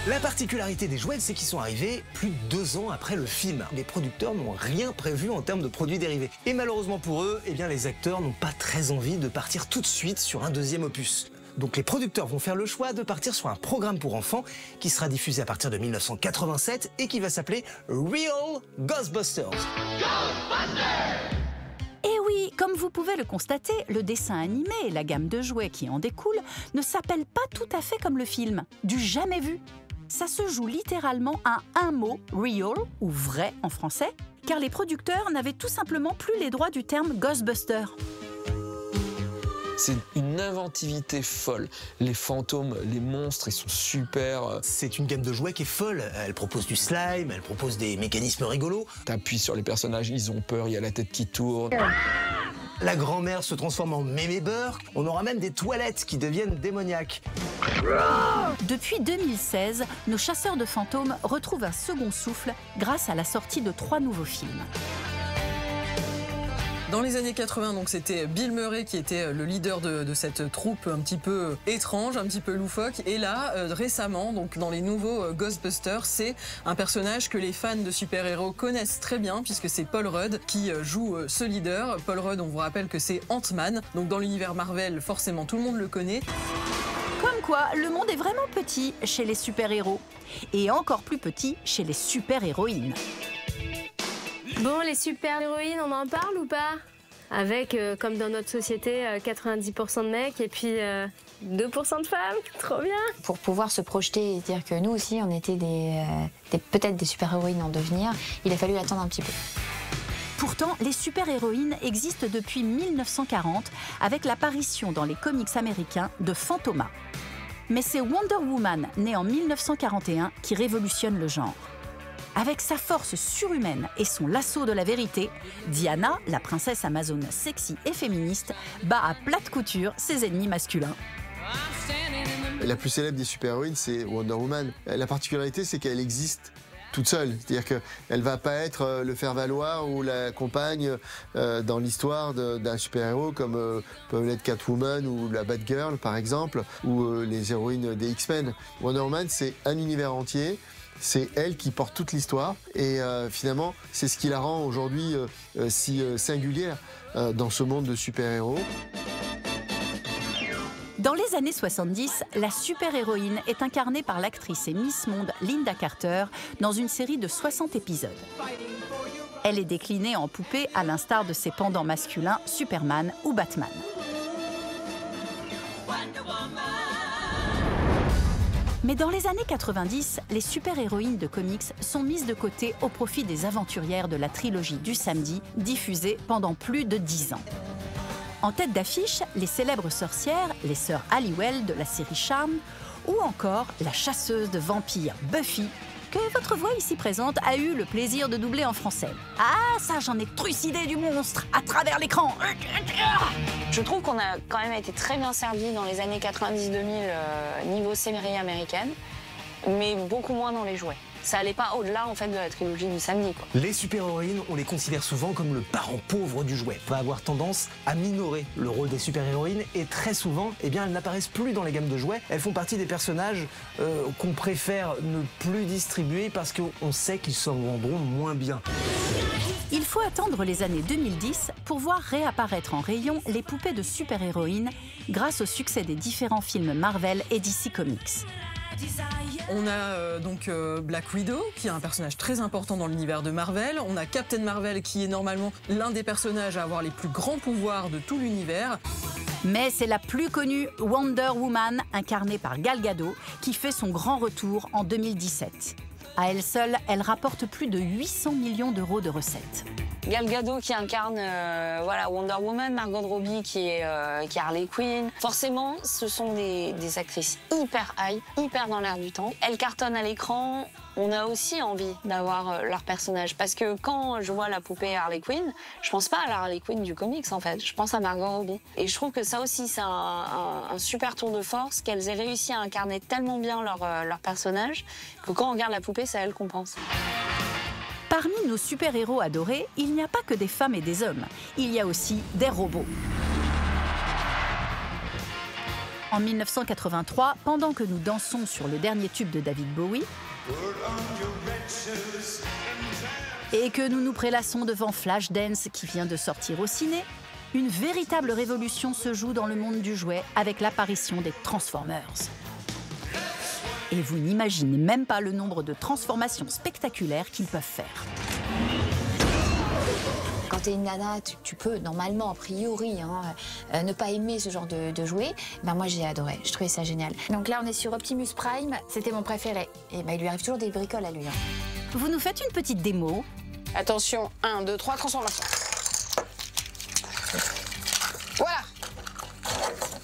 La particularité des jouets, c'est qu'ils sont arrivés plus de 2 ans après le film. Les producteurs n'ont rien prévu en termes de produits dérivés. Et malheureusement pour eux, eh bien, les acteurs n'ont pas très envie de partir tout de suite sur un deuxième opus. Donc les producteurs vont faire le choix de partir sur un programme pour enfants qui sera diffusé à partir de 1987 et qui va s'appeler Real Ghostbusters. Et oui, comme vous pouvez le constater, le dessin animé et la gamme de jouets qui en découle ne s'appellent pas tout à fait comme le film, du jamais vu. Ça se joue littéralement à un mot, real, ou vrai en français, car les producteurs n'avaient tout simplement plus les droits du terme Ghostbuster. C'est une inventivité folle. Les fantômes, les monstres, ils sont super. C'est une gamme de jouets qui est folle. Elle propose du slime, elle propose des mécanismes rigolos. T'appuies sur les personnages, ils ont peur, il y a la tête qui tourne. La grand-mère se transforme en mémé beurre. On aura même des toilettes qui deviennent démoniaques. Depuis 2016, nos chasseurs de fantômes retrouvent un second souffle grâce à la sortie de 3 nouveaux films. Dans les années 80, donc c'était Bill Murray qui était le leader de cette troupe un petit peu étrange, un petit peu loufoque. Et là, récemment, donc dans les nouveaux Ghostbusters, c'est un personnage que les fans de super-héros connaissent très bien puisque c'est Paul Rudd qui joue ce leader. Paul Rudd, on vous rappelle que c'est Ant-Man. Donc dans l'univers Marvel, forcément tout le monde le connaît. Comme quoi, le monde est vraiment petit chez les super-héros. Et encore plus petit chez les super-héroïnes. Bon, les super-héroïnes, on en parle ou pas? Avec, comme dans notre société, 90% de mecs et puis 2% de femmes. Trop bien. Pour pouvoir se projeter et dire que nous aussi, on était peut-être des super-héroïnes en devenir, il a fallu attendre un petit peu. Pourtant, les super-héroïnes existent depuis 1940 avec l'apparition dans les comics américains de Fantomas. Mais c'est Wonder Woman, née en 1941, qui révolutionne le genre. Avec sa force surhumaine et son lasso de la vérité, Diana, la princesse amazone sexy et féministe, bat à plate couture ses ennemis masculins. La plus célèbre des super-héroïnes, c'est Wonder Woman. La particularité, c'est qu'elle existe toute seule. C'est-à-dire qu'elle ne va pas être le faire-valoir ou la compagne dans l'histoire d'un super-héros comme peuvent l'être Catwoman ou la Batgirl, par exemple, ou les héroïnes des X-Men. Wonder Woman, c'est un univers entier. C'est elle qui porte toute l'histoire et finalement, c'est ce qui la rend aujourd'hui si singulière dans ce monde de super-héros. Dans les années 70, la super-héroïne est incarnée par l'actrice et Miss Monde Linda Carter dans une série de 60 épisodes. Elle est déclinée en poupée à l'instar de ses pendants masculins Superman ou Batman. Mais dans les années 90, les super-héroïnes de comics sont mises de côté au profit des aventurières de la trilogie du samedi, diffusée pendant plus de 10 ans. En tête d'affiche, les célèbres sorcières, les sœurs Halliwell de la série Charmed, ou encore la chasseuse de vampires Buffy, que votre voix ici présente a eu le plaisir de doubler en français. Ah, ça, j'en ai trucidé du monstre à travers l'écran. Je trouve qu'on a quand même été très bien servi dans les années 90-2000 niveau série américaine, mais beaucoup moins dans les jouets. Ça allait pas au-delà en fait de la trilogie du samedi, quoi. Les super-héroïnes, on les considère souvent comme le parent pauvre du jouet. On va avoir tendance à minorer le rôle des super-héroïnes et très souvent, eh bien, elles n'apparaissent plus dans les gammes de jouets. Elles font partie des personnages qu'on préfère ne plus distribuer parce qu'on sait qu'ils s'en vendront moins bien. Il faut attendre les années 2010 pour voir réapparaître en rayon les poupées de super-héroïnes grâce au succès des différents films Marvel et DC Comics. On a donc Black Widow, qui est un personnage très important dans l'univers de Marvel. On a Captain Marvel, qui est normalement l'un des personnages à avoir les plus grands pouvoirs de tout l'univers. Mais c'est la plus connue Wonder Woman, incarnée par Gal Gadot, qui fait son grand retour en 2017. À elle seule, elle rapporte plus de 800 millions d'euros de recettes. Gal Gadot qui incarne voilà, Wonder Woman, Margot Robbie qui est Harley Quinn. Forcément, ce sont des actrices hyper high, hyper dans l'air du temps. Elles cartonnent à l'écran. On a aussi envie d'avoir leur personnage. Parce que quand je vois la poupée Harley Quinn, je pense pas à la Harley Quinn du comics en fait. Je pense à Margot Robbie. Et je trouve que ça aussi, c'est un super tour de force, qu'elles aient réussi à incarner tellement bien leur personnage que quand on regarde la poupée, c'est à elle qu'on pense. Parmi nos super-héros adorés, il n'y a pas que des femmes et des hommes. Il y a aussi des robots. En 1983, pendant que nous dansons sur le dernier tube de David Bowie et que nous nous prélassons devant Flashdance qui vient de sortir au ciné, une véritable révolution se joue dans le monde du jouet avec l'apparition des Transformers. Et vous n'imaginez même pas le nombre de transformations spectaculaires qu'ils peuvent faire. Quand t'es une nana, tu peux normalement, a priori, ne pas aimer ce genre de jouet. Ben moi j'ai adoré, je trouvais ça génial. Donc là on est sur Optimus Prime, c'était mon préféré. Et ben il lui arrive toujours des bricoles à lui. Vous nous faites une petite démo. Attention, 1, 2, 3, transformation. Voilà.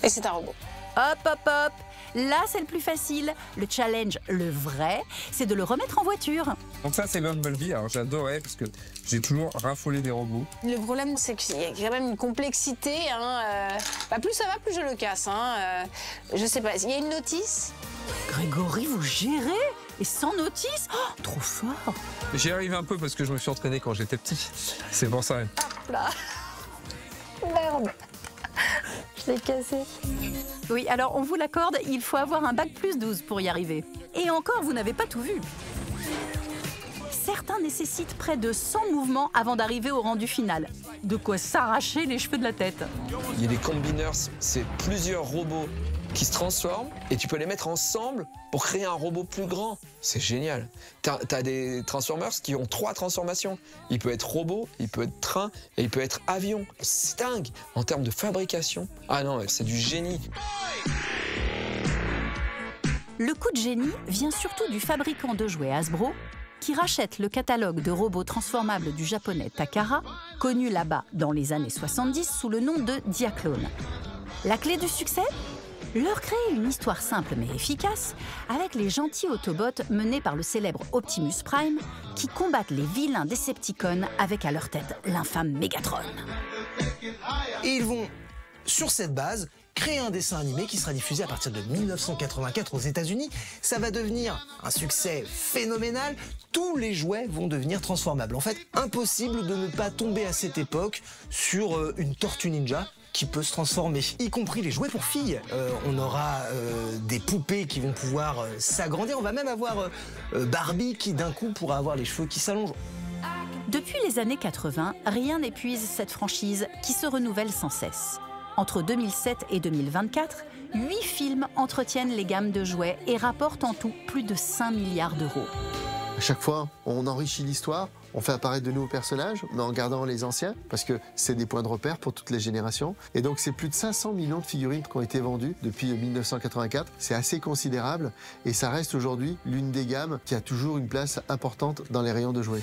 Et c'est un robot. Hop, hop, hop. Là, c'est le plus facile. Le challenge, le vrai, c'est de le remettre en voiture. Donc ça, c'est Bumblebee. Alors j'adorais parce que j'ai toujours raffolé des robots. Le problème, c'est qu'il y a quand même une complexité. Plus ça va, plus je le casse. Je sais pas, il y a une notice. Grégory, vous gérez? Et sans notice? Oh, trop fort. J'y arrive un peu parce que je me suis entraîné quand j'étais petit. C'est pour ça. Hop là. Merde. Je l'ai cassé. Oui, alors on vous l'accorde, il faut avoir un bac plus 12 pour y arriver. Et encore, vous n'avez pas tout vu. Certains nécessitent près de 100 mouvements avant d'arriver au rendu final. De quoi s'arracher les cheveux de la tête. Il y a des combiners, c'est plusieurs robots qui se transforment et tu peux les mettre ensemble pour créer un robot plus grand. C'est génial. T'as des Transformers qui ont 3 transformations. Il peut être robot, il peut être train et il peut être avion. C'est dingue en termes de fabrication. Ah non, c'est du génie. Le coup de génie vient surtout du fabricant de jouets Hasbro qui rachète le catalogue de robots transformables du japonais Takara, connu là-bas dans les années 70 sous le nom de Diaclone. La clé du succès ? Leur créer une histoire simple mais efficace avec les gentils Autobots menés par le célèbre Optimus Prime qui combattent les vilains Decepticons avec à leur tête l'infâme Megatron. Et ils vont, sur cette base, créer un dessin animé qui sera diffusé à partir de 1984 aux États-Unis. Ça va devenir un succès phénoménal. Tous les jouets vont devenir transformables. En fait, impossible de ne pas tomber à cette époque sur une Tortue Ninja qui peut se transformer, y compris les jouets pour filles. On aura des poupées qui vont pouvoir s'agrandir. On va même avoir Barbie qui d'un coup pourra avoir les cheveux qui s'allongent. Depuis les années 80, rien n'épuise cette franchise qui se renouvelle sans cesse. Entre 2007 et 2024, 8 films entretiennent les gammes de jouets et rapportent en tout plus de 5 milliards d'euros. À chaque fois, on enrichit l'histoire, on fait apparaître de nouveaux personnages, mais en gardant les anciens, parce que c'est des points de repère pour toutes les générations. Et donc, c'est plus de 500 millions de figurines qui ont été vendues depuis 1984. C'est assez considérable, et ça reste aujourd'hui l'une des gammes qui a toujours une place importante dans les rayons de jouets.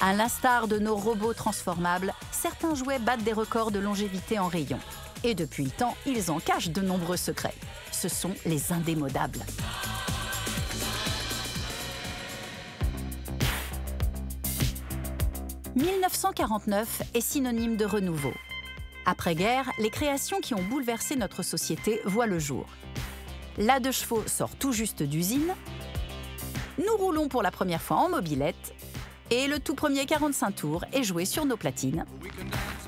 À l'instar de nos robots transformables, certains jouets battent des records de longévité en rayon. Et depuis le temps, ils en cachent de nombreux secrets. Ce sont les indémodables. « 1949 est synonyme de renouveau. Après-guerre, les créations qui ont bouleversé notre société voient le jour. La de chevaux sort tout juste d'usine, nous roulons pour la première fois en mobilette, et le tout premier 45 tours est joué sur nos platines.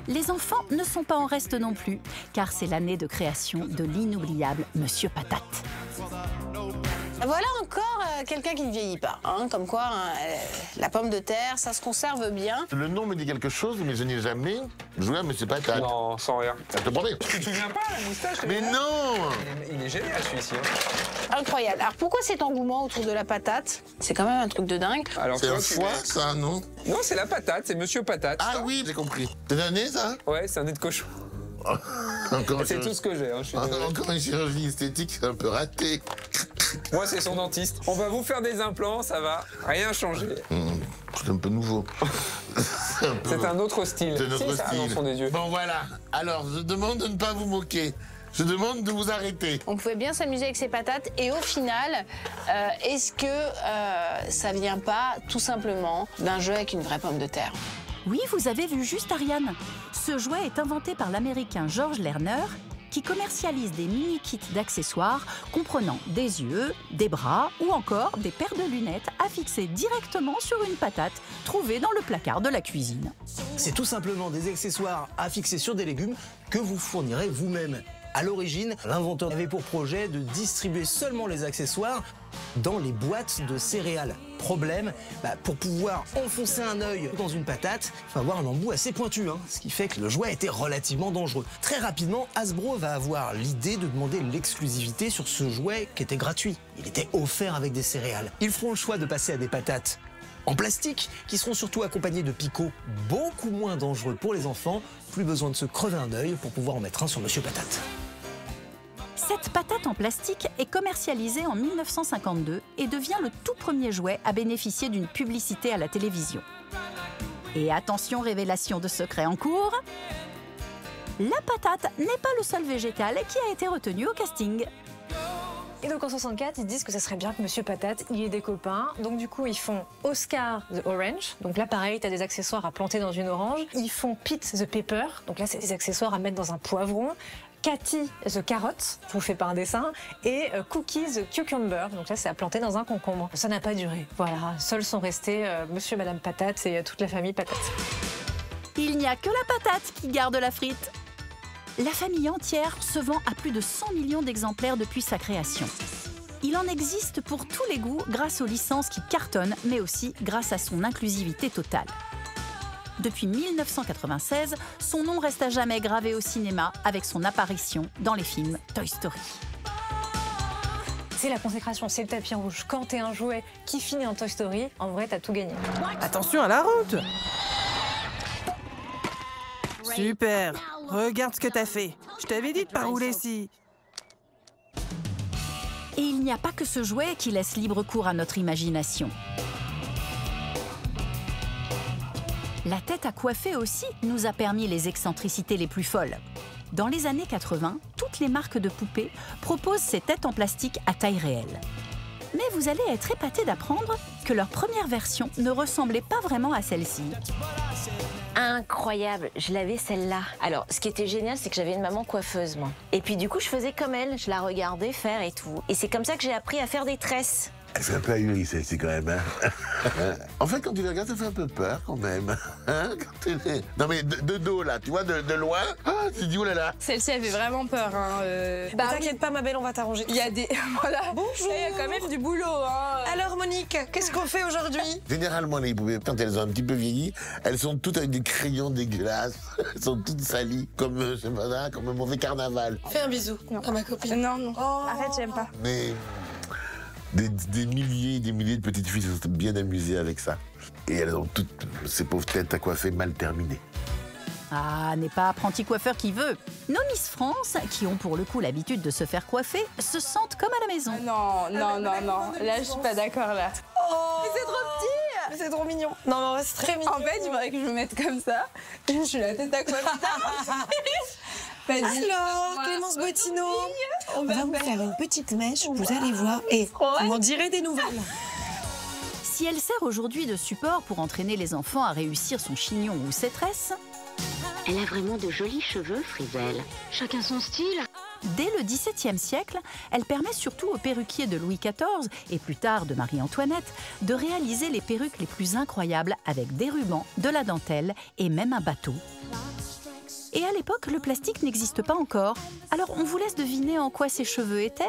Les enfants ne sont pas en reste non plus, car c'est l'année de création de l'inoubliable Monsieur Patate. Voilà encore quelqu'un qui ne vieillit pas, hein, comme quoi la pomme de terre, ça se conserve bien. Le nom me dit quelque chose, mais je n'ai jamais joué à Monsieur Patate. Non, sans rien. Ça te promets. Tu te souviens pas, la moustache? Mais non! Il est génial, celui-ci. Hein. Incroyable. Alors pourquoi cet engouement autour de la patate? C'est quand même un truc de dingue. C'est un foie, ça, non? Non, c'est la patate, c'est Monsieur Patate. Ah oui, j'ai compris. C'est un nez, ça? Ouais, c'est un nez de cochon. C'est tout ce que j'ai. Hein, encore une chirurgie esthétique un peu ratée. Moi, c'est son dentiste. On va vous faire des implants, ça va rien changer. C'est un peu nouveau. C'est un autre style. C'est un autre ça, style. dans son des yeux. Bon, voilà. Alors, je demande de ne pas vous moquer. Je demande de vous arrêter. On pouvait bien s'amuser avec ces patates et au final, est-ce que ça vient pas tout simplement d'un jeu avec une vraie pomme de terre? Oui, vous avez vu juste, Ariane. Ce jouet est inventé par l'Américain George Lerner, qui commercialise des mini-kits d'accessoires comprenant des yeux, des bras ou encore des paires de lunettes affixées directement sur une patate trouvée dans le placard de la cuisine. C'est tout simplement des accessoires affixés sur des légumes que vous fournirez vous-même. À l'origine, l'inventeur avait pour projet de distribuer seulement les accessoires dans les boîtes de céréales. Problème, pour pouvoir enfoncer un œil dans une patate, il faut avoir un embout assez pointu, hein, ce qui fait que le jouet était relativement dangereux. Très rapidement, Hasbro va avoir l'idée de demander l'exclusivité sur ce jouet qui était gratuit. Il était offert avec des céréales. Ils feront le choix de passer à des patates en plastique, qui seront surtout accompagnés de picots beaucoup moins dangereux pour les enfants. Plus besoin de se crever un œil pour pouvoir en mettre un sur Monsieur Patate. Cette patate en plastique est commercialisée en 1952 et devient le tout premier jouet à bénéficier d'une publicité à la télévision. Et attention, révélation de secret en cours, la patate n'est pas le seul végétal qui a été retenu au casting. Et donc en 64, ils disent que ça serait bien que Monsieur Patate y ait des copains. Donc du coup, ils font Oscar the Orange. Donc là, pareil, t'as des accessoires à planter dans une orange. Ils font Pete the Pepper. Donc là, c'est des accessoires à mettre dans un poivron. Cathy the Carrot, je vous fais pas un dessin, et Cookie the Cucumber, donc là c'est à planter dans un concombre. Ça n'a pas duré, voilà, seuls sont restés Monsieur et Madame Patate et toute la famille Patate. Il n'y a que la patate qui garde la frite. La famille entière se vend à plus de 100 millions d'exemplaires depuis sa création. Il en existe pour tous les goûts grâce aux licences qui cartonnent, mais aussi grâce à son inclusivité totale. Depuis 1996, son nom reste à jamais gravé au cinéma avec son apparition dans les films Toy Story. C'est la consécration, c'est le tapis rouge. Quand t'es un jouet qui finit en Toy Story, en vrai, t'as tout gagné. Attention à la route! Super! Regarde ce que t'as fait. Je t'avais dit de pas rouler ici. Et il n'y a pas que ce jouet qui laisse libre cours à notre imagination. La tête à coiffer aussi nous a permis les excentricités les plus folles. Dans les années 80, toutes les marques de poupées proposent ces têtes en plastique à taille réelle. Mais vous allez être épaté d'apprendre que leur première version ne ressemblait pas vraiment à celle-ci. Incroyable, je l'avais celle-là. Alors, ce qui était génial, c'est que j'avais une maman coiffeuse, moi. Et puis du coup, je faisais comme elle, je la regardais faire et tout. Et c'est comme ça que j'ai appris à faire des tresses. Elle fait un peu ahuri, celle-ci, quand même. Hein. En fait, quand tu la regardes, ça fait un peu peur, quand même. Hein, non, mais de dos, là, tu vois, de loin, tu dis, oh là là. Celle-ci, elle fait vraiment peur. Hein, T'inquiète pas, ma belle, on va t'arranger. Il y a des... Voilà. Bonjour. Il y a quand même du boulot. Hein. Alors, Monique, qu'est-ce qu'on fait aujourd'hui? Généralement, les poupées, quand elles ont un petit peu vieilli, elles sont toutes avec des crayons dégueulasses. Elles sont toutes salies, comme, je sais pas ça, comme un mauvais carnaval. Fais un bisou à ma copine. Non, non. Oh. Arrête, j'aime pas. Mais... Des milliers et des milliers de petites filles se sont bien amusées avec ça. Et elles ont toutes ces pauvres têtes à coiffer mal terminées. Ah, n'est pas apprenti coiffeur qui veut. Nos Miss France, qui ont pour le coup l'habitude de se faire coiffer, se sentent comme à la maison. Non, non, non, non. Là, je suis pas d'accord, là. Oh, mais c'est trop petit. c'est trop mignon. Non, mais en vrai, c'est très mignon. En fait, il faudrait que je me mette comme ça. Je suis la tête à quoi. Alors, Clémence Bottino, on va vous faire une petite mèche, vous allez voir, et vous m'en direz des nouvelles. Si elle sert aujourd'hui de support pour entraîner les enfants à réussir son chignon ou ses tresses, elle a vraiment de jolis cheveux, Friselle. Chacun son style. Dès le XVIIe siècle, elle permet surtout aux perruquiers de Louis XIV et plus tard de Marie-Antoinette de réaliser les perruques les plus incroyables avec des rubans, de la dentelle et même un bateau. Et à l'époque, le plastique n'existe pas encore. Alors on vous laisse deviner en quoi ces cheveux étaient ?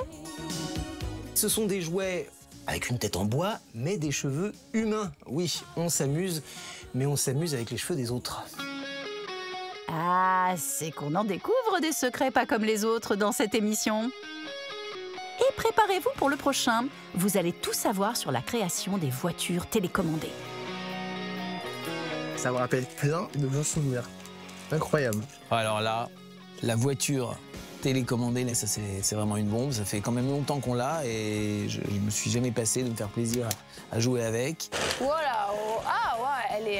Ce sont des jouets avec une tête en bois, mais des cheveux humains. Oui, on s'amuse, mais on s'amuse avec les cheveux des autres. Ah, c'est qu'on en découvre des secrets pas comme les autres dans cette émission. Et préparez-vous pour le prochain. Vous allez tout savoir sur la création des voitures télécommandées. Ça me rappelle plein de bons souvenirs. Incroyable. Alors là, la voiture télécommandée, là, ça c'est vraiment une bombe. Ça fait quand même longtemps qu'on l'a et je me suis jamais passé de me faire plaisir à jouer avec. Voilà, oh, ah ouais,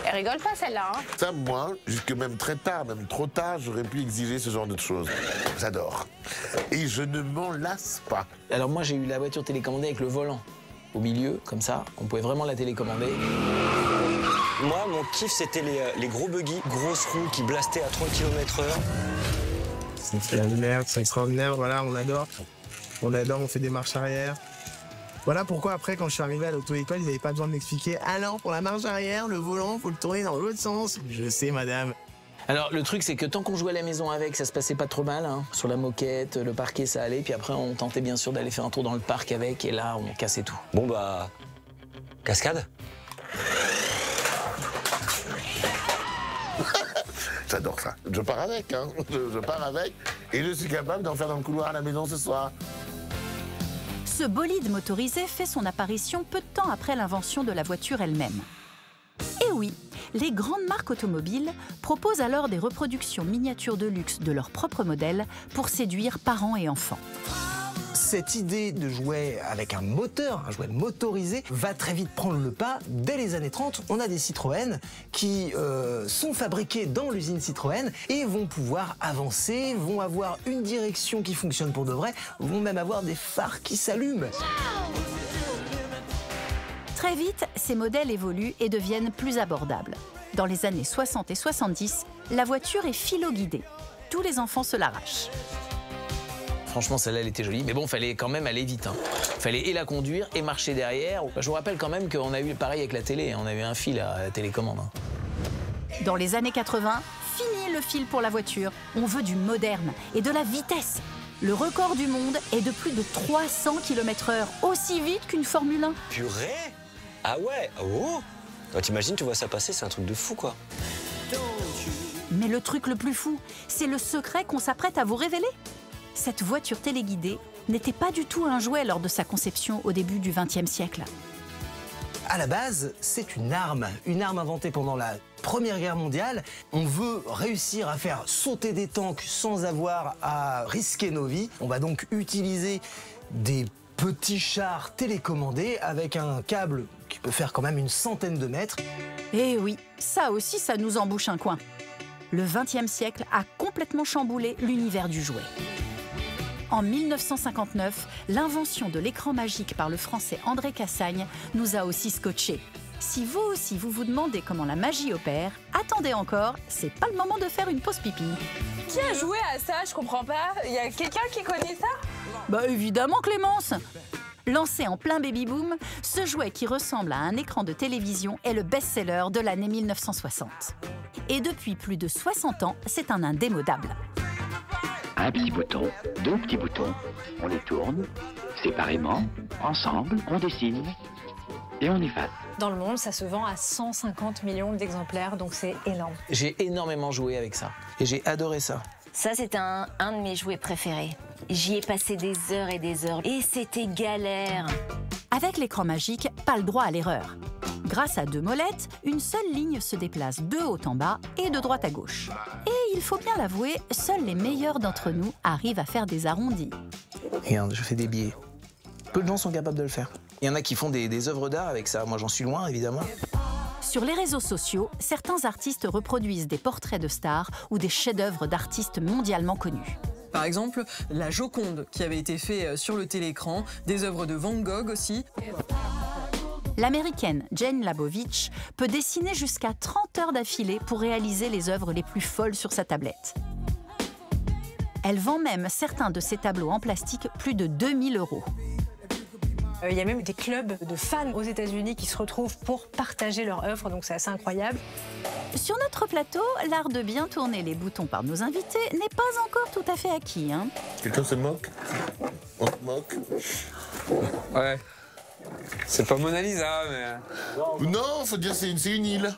elle rigole pas celle-là. Hein. Ça, moi, jusque même très tard, même trop tard, j'aurais pu exiger ce genre de choses. J'adore. Et je ne m'en lasse pas. Alors moi, j'ai eu la voiture télécommandée avec le volant au milieu, comme ça. On pouvait vraiment la télécommander. Moi, mon kiff, c'était les gros buggy, grosses roues qui blastaient à 30 km/h. C'est extraordinaire, c'est extraordinaire, voilà, on adore. On adore, on fait des marches arrière. Voilà pourquoi après, quand je suis arrivé à l'auto-école, ils n'avaient pas besoin de m'expliquer. Alors, pour la marche arrière, le volant, faut le tourner dans l'autre sens. Je sais, madame. Alors, le truc, c'est que tant qu'on jouait à la maison avec, ça se passait pas trop mal. Hein. Sur la moquette, le parquet, ça allait. Puis après, on tentait bien sûr d'aller faire un tour dans le parc avec. Et là, on cassait tout. Bon, bah... cascade. J'adore ça. Je pars avec, hein. Je pars avec et je suis capable d'en faire dans le couloir à la maison ce soir. Ce bolide motorisé fait son apparition peu de temps après l'invention de la voiture elle-même. Et oui, les grandes marques automobiles proposent alors des reproductions miniatures de luxe de leurs propres modèles pour séduire parents et enfants. Cette idée de jouet avec un moteur, un jouet motorisé, va très vite prendre le pas. Dès les années 30, on a des Citroën qui sont fabriqués dans l'usine Citroën et vont pouvoir avancer, vont avoir une direction qui fonctionne pour de vrai, vont même avoir des phares qui s'allument. Très vite, ces modèles évoluent et deviennent plus abordables. Dans les années 60 et 70, la voiture est philo-guidée. Tous les enfants se l'arrachent. Franchement, celle-là, elle était jolie. Mais bon, fallait quand même aller vite. Hein. Fallait et la conduire et marcher derrière. Je vous rappelle quand même qu'on a eu pareil avec la télé. On a eu un fil à la télécommande. Hein. Dans les années 80, fini le fil pour la voiture. On veut du moderne et de la vitesse. Le record du monde est de plus de 300 km/h, aussi vite qu'une Formule 1. Purée. Ah ouais, oh. T'imagines, tu vois ça passer, c'est un truc de fou, quoi. Mais le truc le plus fou, c'est le secret qu'on s'apprête à vous révéler. Cette voiture téléguidée n'était pas du tout un jouet lors de sa conception au début du XXe siècle. À la base, c'est une arme inventée pendant la Première Guerre mondiale. On veut réussir à faire sauter des tanks sans avoir à risquer nos vies. On va donc utiliser des petits chars télécommandés avec un câble qui peut faire quand même une centaine de mètres. Et oui, ça aussi, ça nous embouche un coin. Le XXe siècle a complètement chamboulé l'univers du jouet. En 1959, l'invention de l'écran magique par le français André Cassagne nous a aussi scotchés. Si vous aussi vous demandez comment la magie opère, attendez encore, c'est pas le moment de faire une pause pipi. Qui a joué à ça? Je comprends pas. Il y a quelqu'un qui connaît ça? Bah évidemment Clémence. Lancé en plein baby-boom, ce jouet qui ressemble à un écran de télévision est le best-seller de l'année 1960. Et depuis plus de 60 ans, c'est un indémodable. Un petit bouton, deux petits boutons, on les tourne, séparément, ensemble, on dessine et on efface. Dans le monde, ça se vend à 150 millions d'exemplaires, donc c'est énorme. J'ai énormément joué avec ça et j'ai adoré ça. Ça, c'est un de mes jouets préférés. J'y ai passé des heures et c'était galère. Avec l'écran magique, pas le droit à l'erreur. Grâce à deux molettes, une seule ligne se déplace de haut en bas et de droite à gauche. Et il faut bien l'avouer, seuls les meilleurs d'entre nous arrivent à faire des arrondis. Regarde, je fais des biais. Peu de gens sont capables de le faire. Il y en a qui font des œuvres d'art avec ça. Moi, j'en suis loin, évidemment. Sur les réseaux sociaux, certains artistes reproduisent des portraits de stars ou des chefs-d'œuvre d'artistes mondialement connus. Par exemple, la Joconde qui avait été fait sur le télécran, des œuvres de Van Gogh aussi. L'américaine Jane Labovitch peut dessiner jusqu'à 30 heures d'affilée pour réaliser les œuvres les plus folles sur sa tablette. Elle vend même certains de ses tableaux en plastique plus de 2000 €. Il y a même des clubs de fans aux États-Unis qui se retrouvent pour partager leur œuvre, donc c'est assez incroyable. Sur notre plateau, l'art de bien tourner les boutons par nos invités n'est pas encore tout à fait acquis. Hein. Quelqu'un se moque? On se moque? Ouais. C'est pas Mona Lisa, mais... Non, faut dire c'est une île.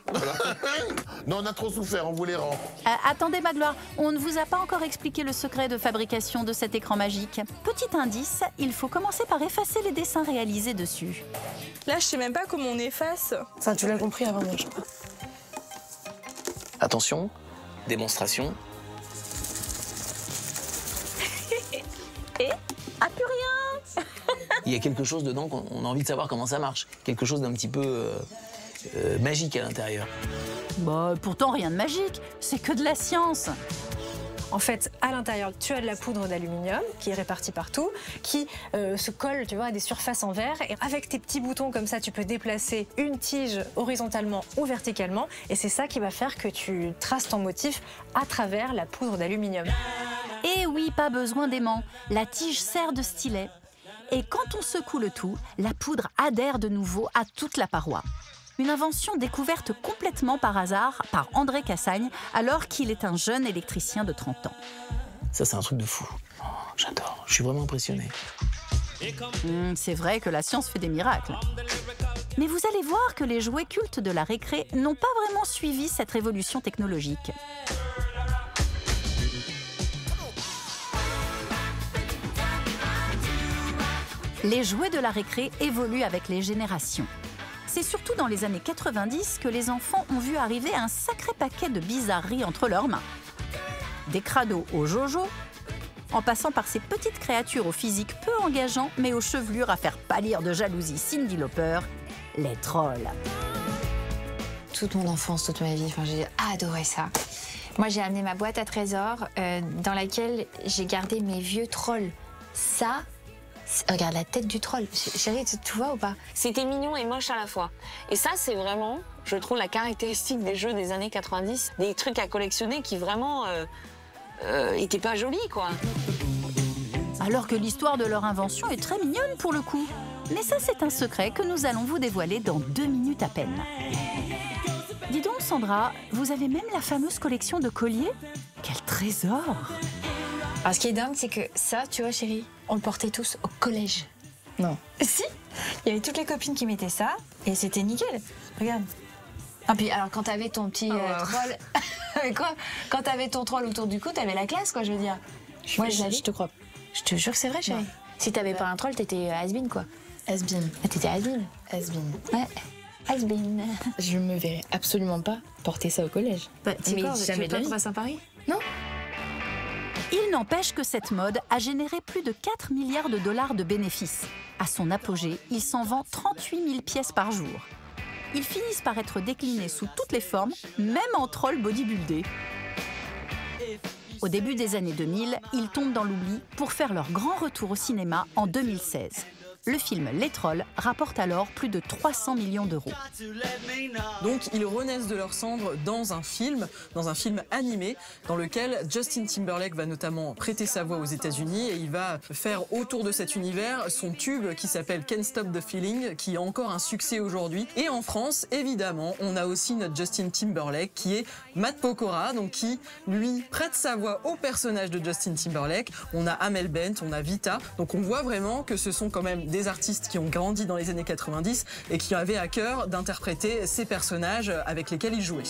Non, on a trop souffert, on vous les rend. Attendez, Magloire, on ne vous a pas encore expliqué le secret de fabrication de cet écran magique. Petit indice, il faut commencer par effacer les dessins réalisés dessus. Là, je sais même pas comment on efface. Enfin, tu l'as compris avant moi, je crois. Attention, démonstration. Et ah, plus rien. Il y a quelque chose dedans qu'on a envie de savoir comment ça marche. Quelque chose d'un petit peu magique à l'intérieur. Bah, pourtant, rien de magique, c'est que de la science. En fait, à l'intérieur, tu as de la poudre d'aluminium qui est répartie partout, qui se colle, tu vois, à des surfaces en verre. Et avec tes petits boutons comme ça, tu peux déplacer une tige horizontalement ou verticalement. Et c'est ça qui va faire que tu traces ton motif à travers la poudre d'aluminium. Et oui, pas besoin d'aimant. La tige sert de stylet. Et quand on secoue le tout, la poudre adhère de nouveau à toute la paroi. Une invention découverte complètement par hasard par André Cassagne, alors qu'il est un jeune électricien de 30 ans. Ça, c'est un truc de fou. Oh, j'adore, je suis vraiment impressionné. C'est vrai que la science fait des miracles. Mais vous allez voir que les jouets cultes de la récré n'ont pas vraiment suivi cette révolution technologique. Les jouets de la récré évoluent avec les générations. C'est surtout dans les années 90 que les enfants ont vu arriver un sacré paquet de bizarreries entre leurs mains. Des crados aux Jojo, en passant par ces petites créatures au physique peu engageant, mais aux chevelures à faire pâlir de jalousie Cyndi Lauper, les trolls. Toute mon enfance, toute ma vie, j'ai adoré ça. Moi, j'ai amené ma boîte à trésors dans laquelle j'ai gardé mes vieux trolls. Ça, regarde la tête du troll. Chérie, tu vois ou pas? C'était mignon et moche à la fois. Et ça, c'est vraiment, je trouve, la caractéristique des jeux des années 90. Des trucs à collectionner qui vraiment étaient pas jolis, quoi. Alors que l'histoire de leur invention est très mignonne pour le coup. Mais ça, c'est un secret que nous allons vous dévoiler dans 2 minutes à peine. Dis donc, Sandra, vous avez même la fameuse collection de colliers? Quel trésor! Alors, ce qui est dingue, c'est que ça, tu vois, chérie, on le portait tous au collège. Non. Si, il y avait toutes les copines qui mettaient ça, et c'était nickel. Regarde. Ah, puis alors, quand t'avais ton petit troll... quoi? Quand t'avais ton troll autour du cou, t'avais la classe, quoi, je veux dire. Moi, je te crois. Je te jure que c'est vrai, chérie. Ouais. Si t'avais pas un troll, t'étais has-been, quoi. Has-been. Ah, t'étais has-been. Has-been. Ouais. Has-been. Je me verrais absolument pas porter ça au collège. Bah, mais jamais de la vie. À Paris? Non. Il n'empêche que cette mode a généré plus de 4 milliards de dollars de bénéfices. À son apogée, il s'en vend 38 000 pièces par jour. Ils finissent par être déclinés sous toutes les formes, même en troll bodybuildés. Au début des années 2000, ils tombent dans l'oubli pour faire leur grand retour au cinéma en 2016. Le film Les Trolls rapporte alors plus de 300 millions d'euros. Donc ils renaissent de leurs cendres dans un film animé dans lequel Justin Timberlake va notamment prêter sa voix aux États-Unis et il va faire autour de cet univers son tube qui s'appelle Can't Stop the Feeling, qui est encore un succès aujourd'hui. Et en France, évidemment, on a aussi notre Justin Timberlake qui est Matt Pokora, donc qui lui prête sa voix au personnage de Justin Timberlake. On a Amel Bent, on a Vita, donc on voit vraiment que ce sont quand même des artistes qui ont grandi dans les années 90 et qui avaient à cœur d'interpréter ces personnages avec lesquels ils jouaient.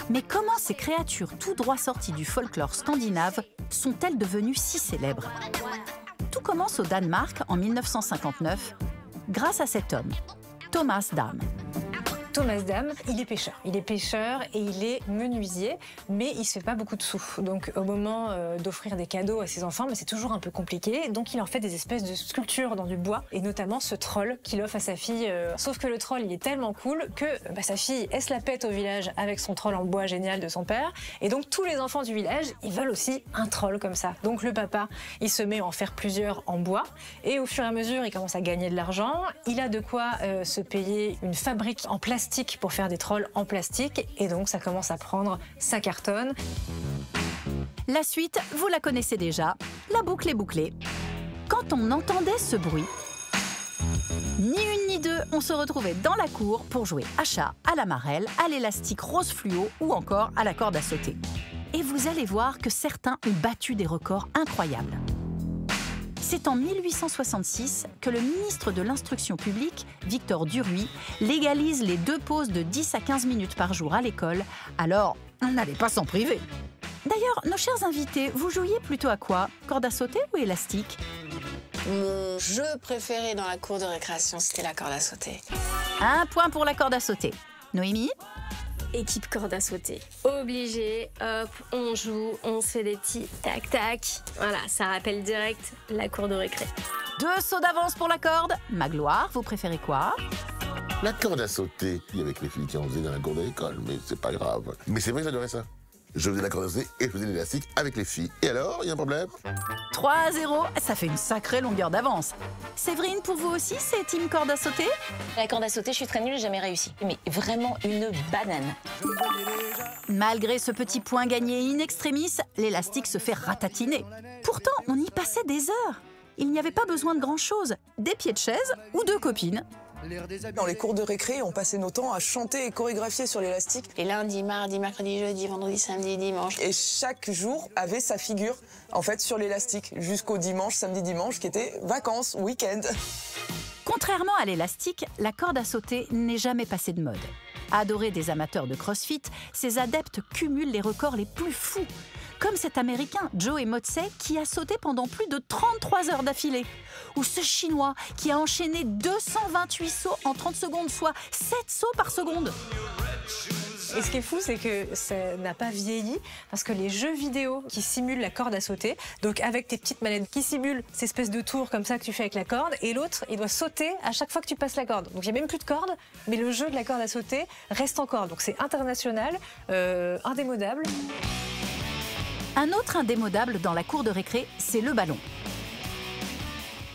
Mais comment ces créatures tout droit sorties du folklore scandinave sont-elles devenues si célèbres? Tout commence au Danemark en 1959 grâce à cet homme, Thomas Dam. Thomas Dam. Il est pêcheur et il est menuisier, mais il se fait pas beaucoup de sous. Donc au moment d'offrir des cadeaux à ses enfants, c'est toujours un peu compliqué. Donc il en fait des espèces de sculptures dans du bois, et notamment ce troll qu'il offre à sa fille. Sauf que le troll, il est tellement cool que sa fille, elle se la pète au village avec son troll en bois génial de son père. Et donc tous les enfants du village, ils veulent aussi un troll comme ça. Donc le papa, il se met à en faire plusieurs en bois, et au fur et à mesure, il commence à gagner de l'argent. Il a de quoi se payer une fabrique en plastique pour faire des trolls en plastique, et donc ça commence à prendre, ça cartonne. La suite, vous la connaissez déjà, la boucle est bouclée. Quand on entendait ce bruit, ni une ni deux, on se retrouvait dans la cour pour jouer à chat, à la marelle, à l'élastique rose fluo ou encore à la corde à sauter. Et vous allez voir que certains ont battu des records incroyables. C'est en 1866 que le ministre de l'Instruction publique, Victor Duruy, légalise les 2 pauses de 10 à 15 minutes par jour à l'école, alors on n'allait pas s'en priver. D'ailleurs, nos chers invités, vous jouiez plutôt à quoi? Corde à sauter ou élastique? Mon jeu préféré dans la cour de récréation, c'était la corde à sauter. 1 point pour la corde à sauter. Noémie? Équipe corde à sauter. Obligé, hop, on joue, on se fait des petits tac-tac. Voilà, ça rappelle direct la cour de récré. 2 sauts d'avance pour la corde. Magloire, vous préférez quoi? La corde à sauter, il y avait les filles qui en faisaient dans la cour de l'école, mais c'est pas grave. Mais c'est vrai que j'adorais ça. Je faisais la corde à sauter et je faisais l'élastique avec les filles. Et alors, il y a un problème? 3-0, ça fait une sacrée longueur d'avance. Séverine, pour vous aussi, c'est team corde à sauter? La corde à sauter, je suis très nulle, j'ai jamais réussi. Mais vraiment une banane. Malgré ce petit point gagné in extremis, l'élastique se fait ratatiner. Pourtant, on y passait des heures. Il n'y avait pas besoin de grand-chose. Des pieds de chaise ou 2 copines. Dans les cours de récré, on passait nos temps à chanter et chorégraphier sur l'élastique. Et lundi, mardi, mercredi, jeudi, vendredi, samedi, dimanche. Et chaque jour avait sa figure, en fait, sur l'élastique, jusqu'au dimanche, samedi, dimanche, qui était vacances, week-end. Contrairement à l'élastique, la corde à sauter n'est jamais passée de mode. Adorée des amateurs de crossfit, ses adeptes cumulent les records les plus fous. Comme cet Américain, Joe Motsey, qui a sauté pendant plus de 33 heures d'affilée. Ou ce Chinois qui a enchaîné 228 sauts en 30 secondes, soit 7 sauts par seconde. Et ce qui est fou, c'est que ça n'a pas vieilli, parce que les jeux vidéo qui simulent la corde à sauter, donc avec tes petites manettes qui simulent ces espèces de tours comme ça que tu fais avec la corde, et l'autre, il doit sauter à chaque fois que tu passes la corde. Donc il n'y a même plus de corde, mais le jeu de la corde à sauter reste encore. Donc c'est international, indémodable. Un autre indémodable dans la cour de récré, c'est le ballon.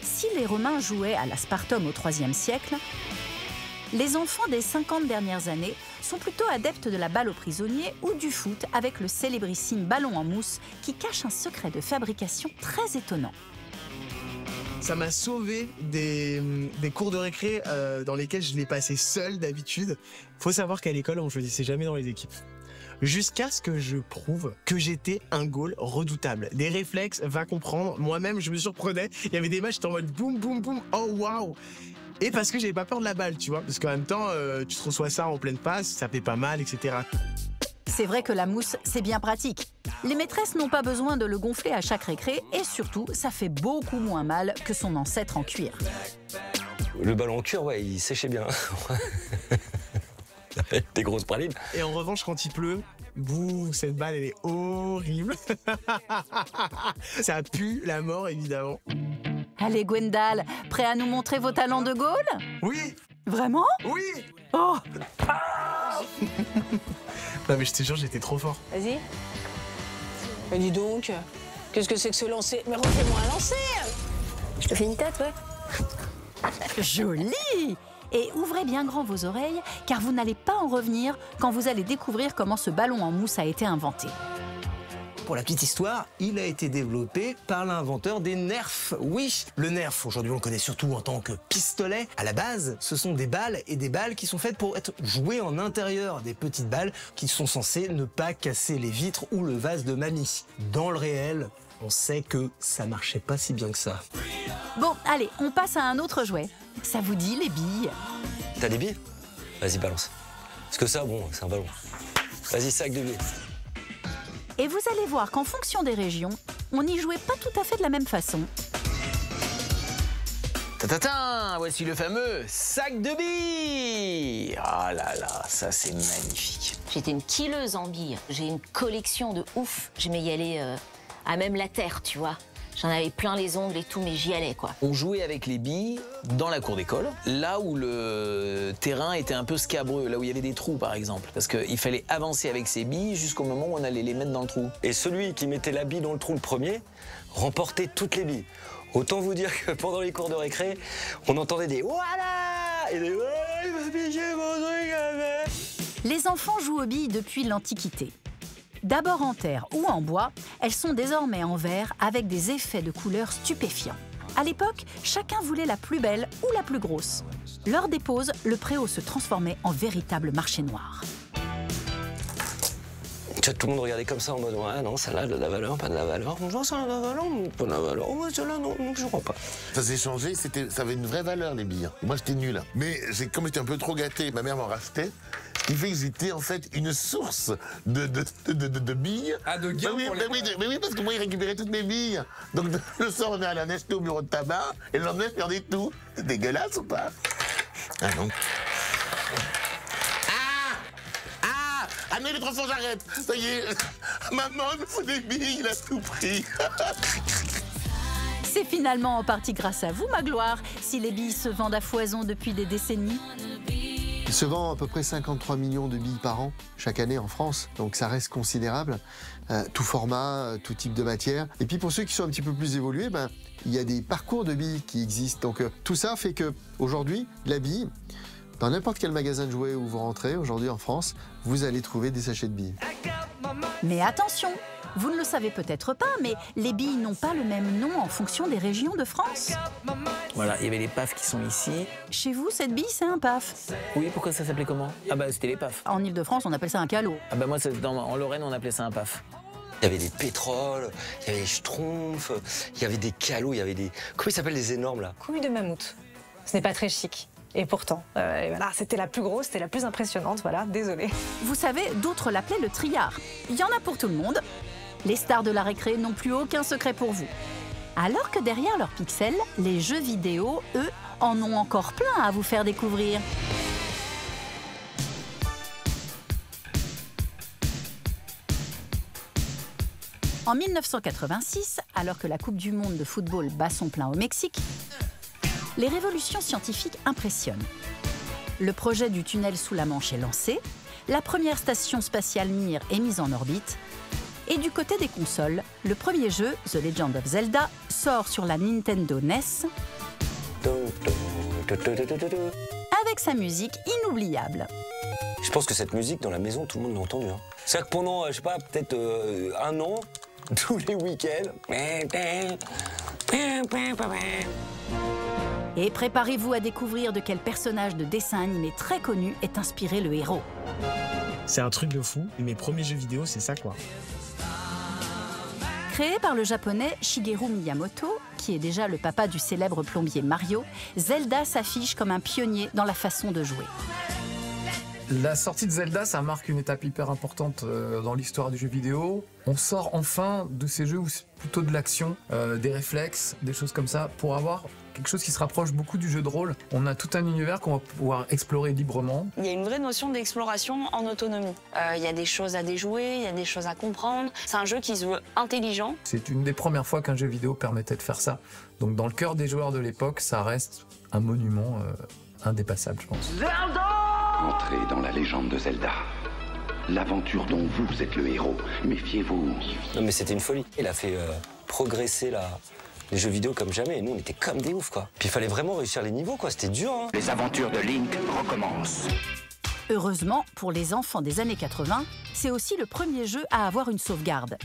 Si les Romains jouaient à la Spartum au IIIe siècle, les enfants des 50 dernières années sont plutôt adeptes de la balle aux prisonniers ou du foot avec le célébrissime ballon en mousse qui cache un secret de fabrication très étonnant. Ça m'a sauvé des cours de récré dans lesquels je l'ai passé seul d'habitude. Faut savoir qu'à l'école, on ne choisissait jamais dans les équipes. Jusqu'à ce que je prouve que j'étais un goal redoutable. Des réflexes, va comprendre. Moi-même, je me surprenais. Il y avait des matchs, j'étais en mode boum, boum, boum. Oh, waouh! Et parce que j'avais pas peur de la balle, tu vois. Parce qu'en même temps, tu te reçois ça en pleine passe, ça fait pas mal, etc. C'est vrai que la mousse, c'est bien pratique. Les maîtresses n'ont pas besoin de le gonfler à chaque récré et surtout, ça fait beaucoup moins mal que son ancêtre en cuir. Le ballon en cuir, ouais, il séchait bien. Des grosses pralines. Et en revanche, quand il pleut, bouh, cette balle, elle est horrible. Ça pue la mort, évidemment. Allez, Gwendal, prêt à nous montrer vos talents de goal? Oui. Vraiment? Oui. Oh. Non mais je te jure, j'étais trop fort. Vas-y. Mais dis donc, qu'est-ce que c'est que ce lancer? Mais refais-moi un lancer. Je te fais une tête, ouais. Joli! Et ouvrez bien grand vos oreilles, car vous n'allez pas en revenir quand vous allez découvrir comment ce ballon en mousse a été inventé. Pour la petite histoire, il a été développé par l'inventeur des Nerfs. Oui, le Nerf, aujourd'hui on le connaît surtout en tant que pistolet. À la base, ce sont des balles et des balles qui sont faites pour être jouées en intérieur. Des petites balles qui sont censées ne pas casser les vitres ou le vase de mamie. Dans le réel, on sait que ça marchait pas si bien que ça. Bon, allez, on passe à un autre jouet. Ça vous dit, les billes? T'as des billes? Vas-y, balance. Parce que ça, bon, c'est un ballon. Vas-y, sac de billes. Et vous allez voir qu'en fonction des régions, on n'y jouait pas tout à fait de la même façon. Tatatin, voici le fameux sac de billes. Ah là là, ça c'est magnifique. J'étais une killeuse en billes. J'ai une collection de ouf. J'aimais y aller à même la terre, tu vois. J'en avais plein les ongles et tout, mais j'y allais, quoi. On jouait avec les billes dans la cour d'école, là où le terrain était un peu scabreux, là où il y avait des trous, par exemple. Parce qu'il fallait avancer avec ces billes jusqu'au moment où on allait les mettre dans le trou. Et celui qui mettait la bille dans le trou le premier remportait toutes les billes. Autant vous dire que pendant les cours de récré, on entendait des « voilà » et des « ouais, il m'a piqué mon truc avec ». Les enfants jouent aux billes depuis l'Antiquité. D'abord en terre ou en bois, elles sont désormais en verre avec des effets de couleurs stupéfiants. À l'époque, chacun voulait la plus belle ou la plus grosse. Lors des pauses, le préau se transformait en véritable marché noir. Tout le monde regardait comme ça en mode « ouais, non, celle-là, de la valeur, pas de la valeur. » Non, ça a de la valeur, pas de la valeur. Ouais, celle-là, non, je crois pas. Ça s'est changé, ça avait une vraie valeur, les billes. Moi, j'étais nul. Mais comme j'étais un peu trop gâté, ma mère m'en rachetait. Ce qui fait que j'étais en fait une source de billes. Ah, de gains pour les... mais oui, parce que moi, il récupérait toutes mes billes. Donc le soir, on allait en acheter au bureau de tabac, et le lendemain, je perdais tout. C'est dégueulasse ou pas? Ah non. Ah mais les 300, j'arrête. Ça y est, maman, il me faut des billes, il a tout pris. C'est finalement en partie grâce à vous, Magloire, si les billes se vendent à foison depuis des décennies. Il se vend à peu près 53 millions de billes par an, chaque année en France, donc ça reste considérable. Tout format, tout type de matière. Et puis pour ceux qui sont un petit peu plus évolués, il y a des parcours de billes qui existent. Donc tout ça fait qu'aujourd'hui, la bille, dans n'importe quel magasin de jouets où vous rentrez, aujourd'hui en France, vous allez trouver des sachets de billes. Mais attention, vous ne le savez peut-être pas, mais les billes n'ont pas le même nom en fonction des régions de France. Voilà, il y avait les pafs qui sont ici. Chez vous, cette bille, c'est un paf. Oui, pourquoi ça s'appelait comment? Ah bah c'était les pafs. En Ile-de-France, on appelle ça un calot. Ah bah moi, en Lorraine, on appelait ça un paf. Il y avait des pétroles, il y avait des schtroumpfs, il y avait des calots, il y avait des... Comment ils s'appellent les énormes, là? Couille de mammouth. Ce n'est pas très chic. Et pourtant, voilà, c'était la plus grosse, c'était la plus impressionnante, voilà, désolée. Vous savez, d'autres l'appelaient le triard. Il y en a pour tout le monde. Les stars de la récré n'ont plus aucun secret pour vous. Alors que derrière leurs pixels, les jeux vidéo, eux, en ont encore plein à vous faire découvrir. En 1986, alors que la Coupe du Monde de football bat son plein au Mexique, les révolutions scientifiques impressionnent. Le projet du tunnel sous la Manche est lancé, la première station spatiale Mir est mise en orbite, et du côté des consoles, le premier jeu, The Legend of Zelda, sort sur la Nintendo NES avec sa musique inoubliable. Je pense que cette musique, dans la maison, tout le monde l'a entendue. Hein. C'est-à-dire que pendant, je sais pas, peut-être un an, tous les week-ends... Et préparez-vous à découvrir de quel personnage de dessin animé très connu est inspiré le héros. C'est un truc de fou. Mes premiers jeux vidéo, c'est ça, quoi. Créé par le japonais Shigeru Miyamoto, qui est déjà le papa du célèbre plombier Mario, Zelda s'affiche comme un pionnier dans la façon de jouer. La sortie de Zelda, ça marque une étape hyper importante dans l'histoire du jeu vidéo. On sort enfin de ces jeux où c'est plutôt de l'action, des réflexes, des choses comme ça, pour avoir quelque chose qui se rapproche beaucoup du jeu de rôle. On a tout un univers qu'on va pouvoir explorer librement. Il y a une vraie notion d'exploration en autonomie. Il y a des choses à déjouer, il y a des choses à comprendre. C'est un jeu qui se veut intelligent. C'est une des premières fois qu'un jeu vidéo permettait de faire ça. Donc dans le cœur des joueurs de l'époque, ça reste un monument indépassable, je pense. Entrez dans la légende de Zelda. L'aventure dont vous êtes le héros. Méfiez-vous. Non mais c'était une folie. Il a fait progresser les jeux vidéo comme jamais. Et nous, on était comme des oufs, quoi. Puis il fallait vraiment réussir les niveaux, quoi. C'était dur, hein. Les aventures de Link recommencent. Heureusement, pour les enfants des années 80, c'est aussi le premier jeu à avoir une sauvegarde.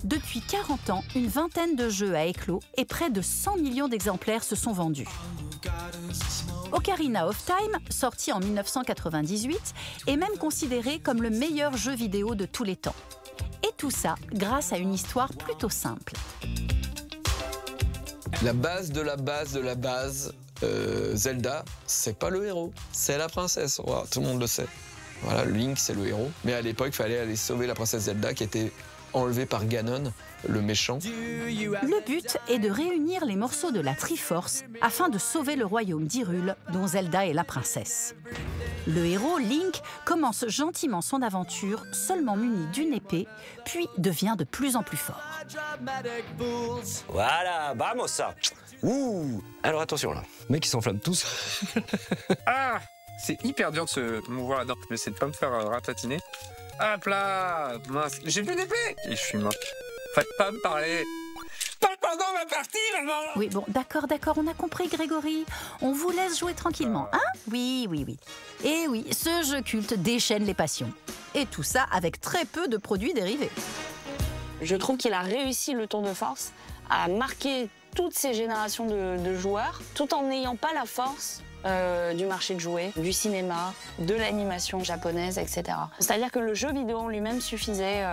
Depuis 40 ans, une vingtaine de jeux a éclos et près de 100 millions d'exemplaires se sont vendus. Ocarina of Time, sorti en 1998, est même considéré comme le meilleur jeu vidéo de tous les temps. Et tout ça grâce à une histoire plutôt simple. La base de la base de la base, Zelda, c'est pas le héros, c'est la princesse. Wow, tout le monde le sait. Voilà, Link, c'est le héros. Mais à l'époque, il fallait aller sauver la princesse Zelda qui était enlevée par Ganon, le méchant. Le but est de réunir les morceaux de la Triforce afin de sauver le royaume d'Hyrule, dont Zelda est la princesse. Le héros, Link, commence gentiment son aventure, seulement muni d'une épée, puis devient de plus en plus fort. Voilà, vamos ça. Ouh. Alors attention là, les mecs ils s'enflamment tous. Ah, c'est hyper dur de se mouvoir là-dedans. Je vais essayer de pas me faire ratatiner. Hop là, mince, j'ai plus d'épée. Et je suis mort. Faites pas me parler. Parle pendant ma partie, maman. Oui, bon, d'accord, on a compris, Grégory. On vous laisse jouer tranquillement, hein? Oui. Et oui, ce jeu culte déchaîne les passions. Et tout ça avec très peu de produits dérivés. Je trouve qu'il a réussi le tour de force à marquer toutes ces générations de joueurs, tout en n'ayant pas la force du marché de jouets, du cinéma, de l'animation japonaise, etc. C'est-à-dire que le jeu vidéo en lui-même suffisait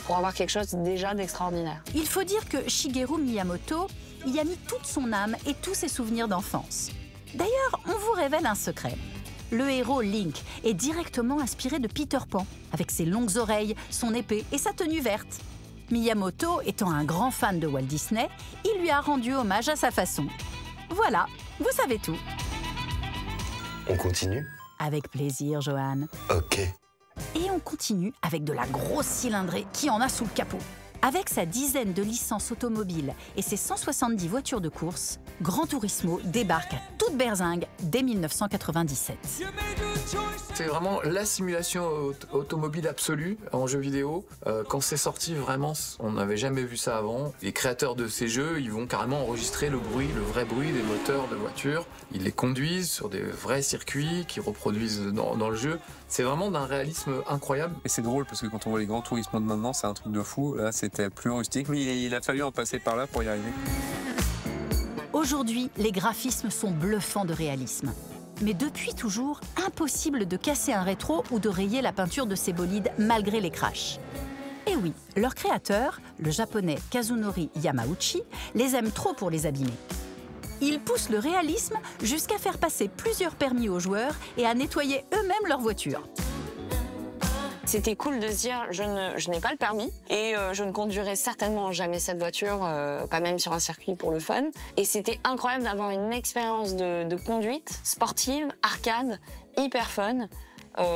pour avoir quelque chose déjà d'extraordinaire. Il faut dire que Shigeru Miyamoto y a mis toute son âme et tous ses souvenirs d'enfance. D'ailleurs, on vous révèle un secret. Le héros Link est directement inspiré de Peter Pan, avec ses longues oreilles, son épée et sa tenue verte. Miyamoto, étant un grand fan de Walt Disney, il lui a rendu hommage à sa façon. Voilà, vous savez tout. On continue? Avec plaisir, Johan. Ok. Et on continue avec de la grosse cylindrée qui en a sous le capot. Avec sa dizaine de licences automobiles et ses 170 voitures de course, Gran Turismo débarque à toute berzingue dès 1997. C'est vraiment la simulation automobile absolue en jeu vidéo. Quand c'est sorti, vraiment, on n'avait jamais vu ça avant. Les créateurs de ces jeux, ils vont carrément enregistrer le vrai bruit des moteurs de voitures. Ils les conduisent sur des vrais circuits qu'ils reproduisent dans le jeu. C'est vraiment d'un réalisme incroyable. Et c'est drôle parce que quand on voit les grands tourismes de maintenant, c'est un truc de fou. Là, c'était plus rustique, mais il a fallu en passer par là pour y arriver. Aujourd'hui, les graphismes sont bluffants de réalisme. Mais depuis toujours, impossible de casser un rétro ou de rayer la peinture de ces bolides malgré les crashs. Et oui, leur créateur, le japonais Kazunori Yamauchi, les aime trop pour les abîmer. Ils poussent le réalisme jusqu'à faire passer plusieurs permis aux joueurs et à nettoyer eux-mêmes leur voiture. C'était cool de se dire, je n'ai pas le permis et je ne conduirai certainement jamais cette voiture, pas même sur un circuit pour le fun. Et c'était incroyable d'avoir une expérience de conduite sportive, arcade, hyper fun,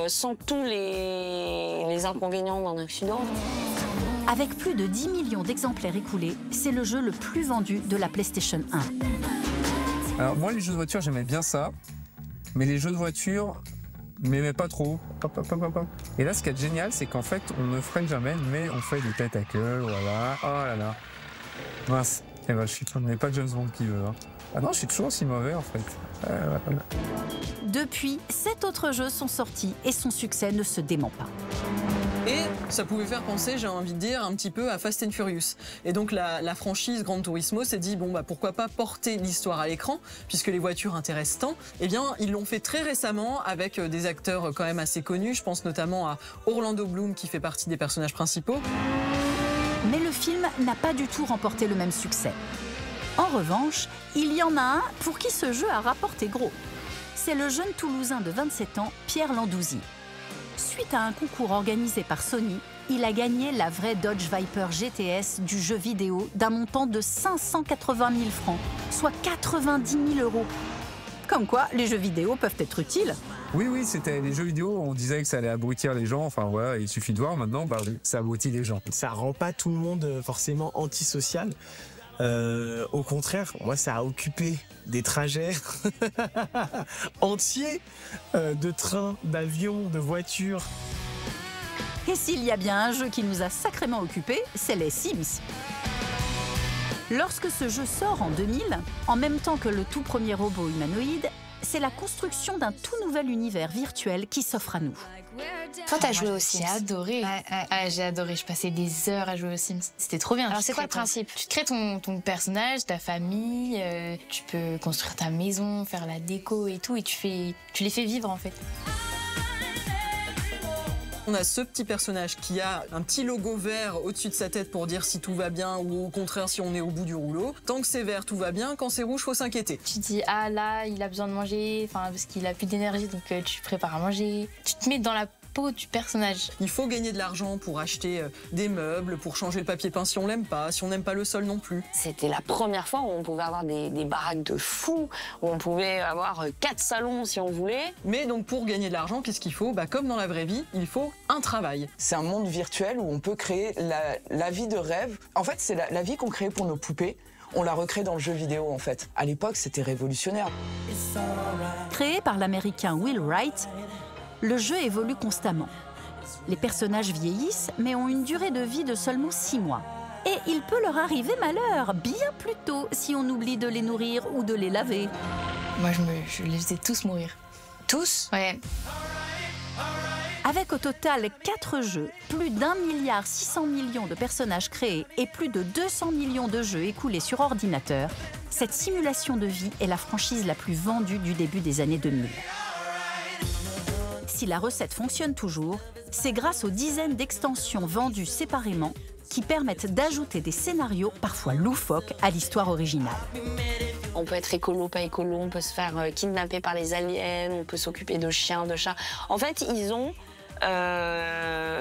sans tous les inconvénients d'un accident. Avec plus de 10 millions d'exemplaires écoulés, c'est le jeu le plus vendu de la PlayStation 1. Alors moi, les jeux de voiture, j'aimais bien ça, mais les jeux de voiture, m'aimais pas trop. Et là, ce qui est génial, c'est qu'en fait, on ne freine jamais, mais on fait des têtes à queue, voilà. Oh là là. Mince. Eh ben, je n'ai pas James Bond qui veut. Hein. Ah non, je suis toujours aussi mauvais, en fait. Depuis, 7 autres jeux sont sortis et son succès ne se dément pas. Et ça pouvait faire penser, j'ai envie de dire, un petit peu à Fast and Furious. Et donc la franchise Gran Turismo s'est dit, bon bah pourquoi pas porter l'histoire à l'écran, puisque les voitures intéressent tant. Eh bien, ils l'ont fait très récemment avec des acteurs quand même assez connus. Je pense notamment à Orlando Bloom qui fait partie des personnages principaux. Mais le film n'a pas du tout remporté le même succès. En revanche, il y en a un pour qui ce jeu a rapporté gros. C'est le jeune Toulousain de 27 ans, Pierre Landouzy. Suite à un concours organisé par Sony, il a gagné la vraie Dodge Viper GTS du jeu vidéo d'un montant de 580 000 francs, soit 90 000 €. Comme quoi, les jeux vidéo peuvent être utiles. Oui, c'était les jeux vidéo, on disait que ça allait abrutir les gens, enfin voilà, il suffit de voir maintenant, bah, ça abrutit les gens. Ça rend pas tout le monde forcément antisocial. Au contraire, moi ça a occupé des trajets entiers de trains, d'avions, de voitures. Et s'il y a bien un jeu qui nous a sacrément occupés, c'est les Sims. Lorsque ce jeu sort en 2000, en même temps que le tout premier robot humanoïde, c'est la construction d'un tout nouvel univers virtuel qui s'offre à nous. Toi, t'as joué aux Sims? J'ai adoré. Ouais, j'ai adoré. Je passais des heures à jouer aux Sims. C'était trop bien. Alors, c'est quoi le principe? Tu te crées ton personnage, ta famille, tu peux construire ta maison, faire la déco et tout, et tu les fais vivre en fait. On a ce petit personnage qui a un petit logo vert au-dessus de sa tête pour dire si tout va bien ou au contraire si on est au bout du rouleau. Tant que c'est vert, tout va bien. Quand c'est rouge, faut s'inquiéter. Tu te dis, ah là, il a besoin de manger, parce qu'il a plus d'énergie, donc tu prépares à manger. Tu te mets dans la peau du personnage. Il faut gagner de l'argent pour acheter des meubles, pour changer le papier peint si on l'aime pas, si on n'aime pas le sol non plus. C'était la première fois où on pouvait avoir des baraques de fous, où on pouvait avoir 4 salons si on voulait. Mais donc pour gagner de l'argent, qu'est-ce qu'il faut? Comme dans la vraie vie, il faut un travail. C'est un monde virtuel où on peut créer la vie de rêve. En fait, c'est la vie qu'on crée pour nos poupées. On la recrée dans le jeu vidéo, en fait. À l'époque, c'était révolutionnaire. Créé par l'américain Will Wright, le jeu évolue constamment. Les personnages vieillissent, mais ont une durée de vie de seulement 6 mois. Et il peut leur arriver malheur, bien plus tôt, si on oublie de les nourrir ou de les laver. Moi, je les faisais tous mourir. Tous? Ouais. Avec au total 4 jeux, plus d'1,6 milliard de personnages créés et plus de 200 millions de jeux écoulés sur ordinateur, cette simulation de vie est la franchise la plus vendue du début des années 2000. Si la recette fonctionne toujours, c'est grâce aux dizaines d'extensions vendues séparément qui permettent d'ajouter des scénarios parfois loufoques à l'histoire originale. On peut être écolo, pas écolo, on peut se faire kidnapper par les aliens, on peut s'occuper de chiens, de chats. En fait, ils ont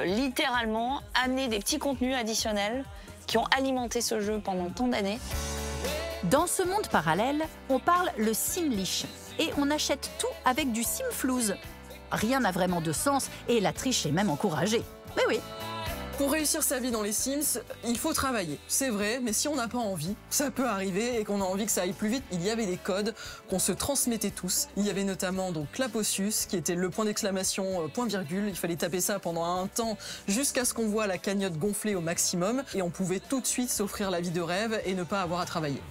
littéralement amené des petits contenus additionnels qui ont alimenté ce jeu pendant tant d'années. Dans ce monde parallèle, on parle le simlish et on achète tout avec du simflouz. Rien n'a vraiment de sens et la triche est même encouragée. Mais oui. Pour réussir sa vie dans les Sims, il faut travailler. C'est vrai, mais si on n'a pas envie, ça peut arriver et qu'on a envie que ça aille plus vite, il y avait des codes qu'on se transmettait tous. Il y avait notamment donc Claposius, qui était le point d'exclamation, point virgule. Il fallait taper ça pendant un temps jusqu'à ce qu'on voit la cagnotte gonfler au maximum et on pouvait tout de suite s'offrir la vie de rêve et ne pas avoir à travailler.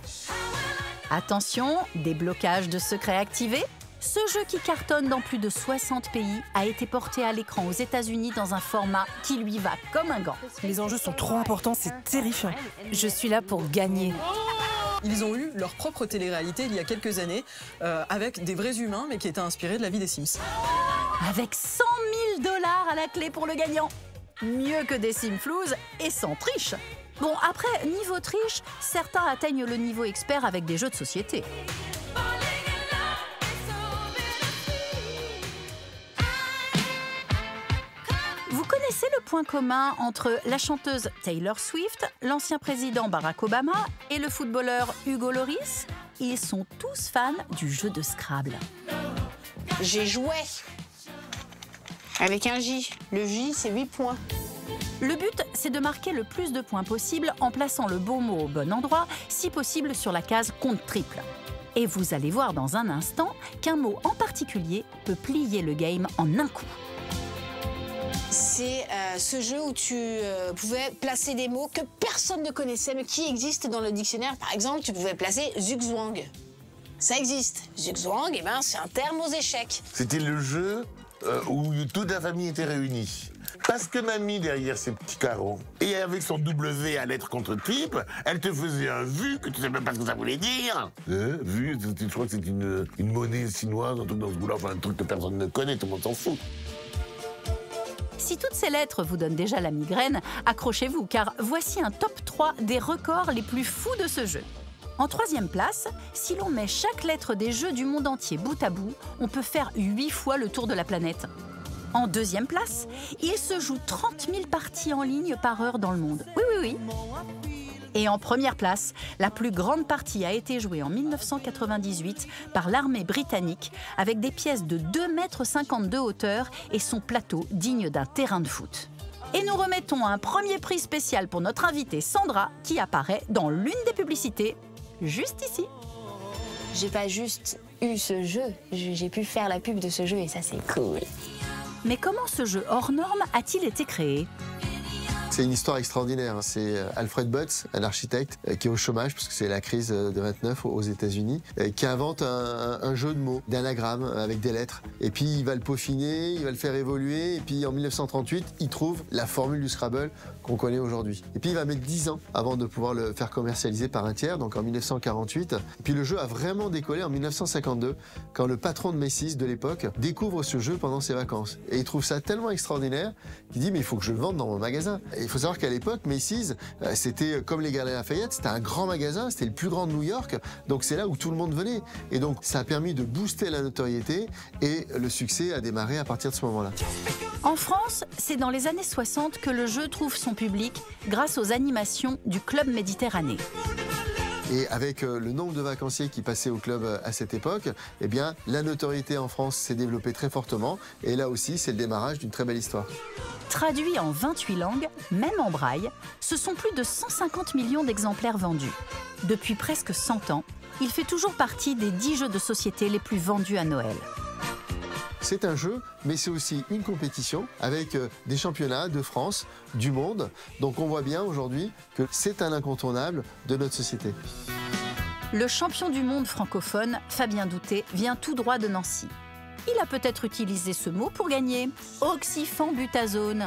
Attention, déblocage de secrets activés. Ce jeu qui cartonne dans plus de 60 pays a été porté à l'écran aux États-Unis dans un format qui lui va comme un gant. Les enjeux sont trop importants, c'est terrifiant. Je suis là pour gagner. Ils ont eu leur propre télé-réalité il y a quelques années avec des vrais humains mais qui étaient inspirés de la vie des Sims. Avec 100 000 $ à la clé pour le gagnant. Mieux que des Simflouz et sans triche. Bon, après, niveau triche, certains atteignent le niveau expert avec des jeux de société. Vous connaissez le point commun entre la chanteuse Taylor Swift, l'ancien président Barack Obama et le footballeur Hugo Lloris? Ils sont tous fans du jeu de Scrabble. J'ai joué avec un J. Le J, c'est 8 points. Le but, c'est de marquer le plus de points possible en plaçant le bon mot au bon endroit, si possible sur la case compte triple. Et vous allez voir dans un instant qu'un mot en particulier peut plier le game en un coup. C'est ce jeu où tu pouvais placer des mots que personne ne connaissait, mais qui existent dans le dictionnaire. Par exemple, tu pouvais placer Zugzwang. Ça existe. Zugzwang, eh ben, c'est un terme aux échecs. C'était le jeu où toute la famille était réunie. Parce que mamie, derrière ses petits carreaux, et avec son W à lettres contre triple, elle te faisait un vu que tu ne sais même pas ce que ça voulait dire. Vu, je crois que c'est une monnaie chinoise, un truc dans ce goût-là, enfin un truc que personne ne connaît, tout le monde s'en fout. Si toutes ces lettres vous donnent déjà la migraine, accrochez-vous, car voici un top 3 des records les plus fous de ce jeu. En 3e place, si l'on met chaque lettre des jeux du monde entier bout à bout, on peut faire 8 fois le tour de la planète. En 2e place, il se joue 30 000 parties en ligne par heure dans le monde. Oui. Et en 1re place, la plus grande partie a été jouée en 1998 par l'armée britannique avec des pièces de 2,50 m de hauteur et son plateau digne d'un terrain de foot. Et nous remettons un premier prix spécial pour notre invitée Sandra qui apparaît dans l'une des publicités, juste ici. J'ai pas juste eu ce jeu, j'ai pu faire la pub de ce jeu et ça c'est cool. Mais comment ce jeu hors norme a-t-il été créé ? C'est une histoire extraordinaire. C'est Alfred Butts, un architecte qui est au chômage, parce que c'est la crise de 29 aux États-Unis, qui invente un jeu de mots, d'anagrammes avec des lettres. Et puis il va le peaufiner, il va le faire évoluer. Et puis en 1938, il trouve la formule du Scrabble qu'on connaît aujourd'hui. Et puis il va mettre 10 ans avant de pouvoir le faire commercialiser par un tiers, donc en 1948. Et puis le jeu a vraiment décollé en 1952, quand le patron de Macy's de l'époque découvre ce jeu pendant ses vacances. Et il trouve ça tellement extraordinaire qu'il dit mais il faut que je le vende dans mon magasin. Et faut savoir qu'à l'époque, Macy's, c'était comme les Galeries Lafayette, c'était un grand magasin, c'était le plus grand de New York, donc c'est là où tout le monde venait. Et donc ça a permis de booster la notoriété et le succès a démarré à partir de ce moment-là. En France, c'est dans les années 60 que le jeu trouve son public grâce aux animations du Club Méditerranée. Et avec le nombre de vacanciers qui passaient au club à cette époque, eh bien, la notoriété en France s'est développée très fortement. Et là aussi, c'est le démarrage d'une très belle histoire. Traduit en 28 langues, même en braille, ce sont plus de 150 millions d'exemplaires vendus. Depuis presque 100 ans, il fait toujours partie des 10 jeux de société les plus vendus à Noël. C'est un jeu, mais c'est aussi une compétition avec des championnats de France, du monde. Donc on voit bien aujourd'hui que c'est un incontournable de notre société. Le champion du monde francophone, Fabien Doutet, vient tout droit de Nancy. Il a peut-être utilisé ce mot pour gagner. Oxyfenbutazone.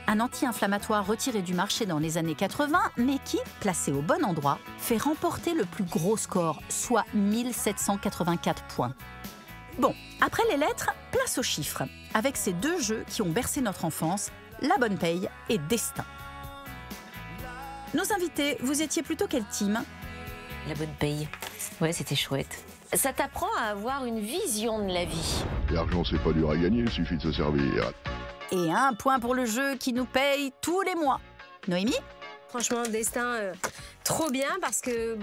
Un anti-inflammatoire retiré du marché dans les années 80, mais qui, placé au bon endroit, fait remporter le plus gros score, soit 1784 points. Bon, après les lettres, place aux chiffres, avec ces 2 jeux qui ont bercé notre enfance, La Bonne Paye et Destin. Nos invités, vous étiez plutôt quel team? La Bonne Paye. Ouais, c'était chouette. Ça t'apprend à avoir une vision de la vie. L'argent, c'est pas dur à gagner, il suffit de se servir. Et 1 point pour le jeu qui nous paye tous les mois. Noémie? Franchement, Destin, trop bien parce que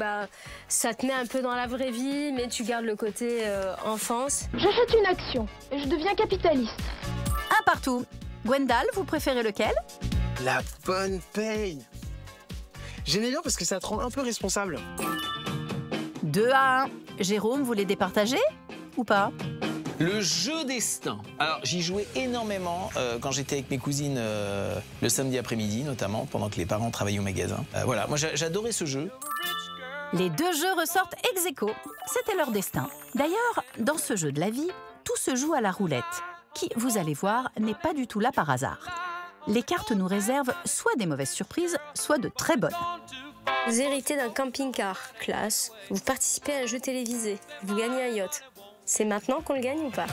ça te met un peu dans la vraie vie, mais tu gardes le côté enfance. J'achète une action et je deviens capitaliste. 1 partout. Gwendal, vous préférez lequel? La Bonne Paye. J'aimais bien parce que ça te rend un peu responsable. 2-1. Jérôme, vous les départagez ou pas? Le jeu Destin. Alors, j'y jouais énormément quand j'étais avec mes cousines le samedi après-midi, notamment, pendant que les parents travaillaient au magasin. Voilà, moi j'adorais ce jeu. Les 2 jeux ressortent ex aequo. C'était leur destin. D'ailleurs, dans ce jeu de la vie, tout se joue à la roulette, qui, vous allez voir, n'est pas du tout là par hasard. Les cartes nous réservent soit des mauvaises surprises, soit de très bonnes. Vous héritez d'un camping-car, classe. Vous participez à un jeu télévisé. Vous gagnez un yacht. C'est maintenant qu'on le gagne ou pas?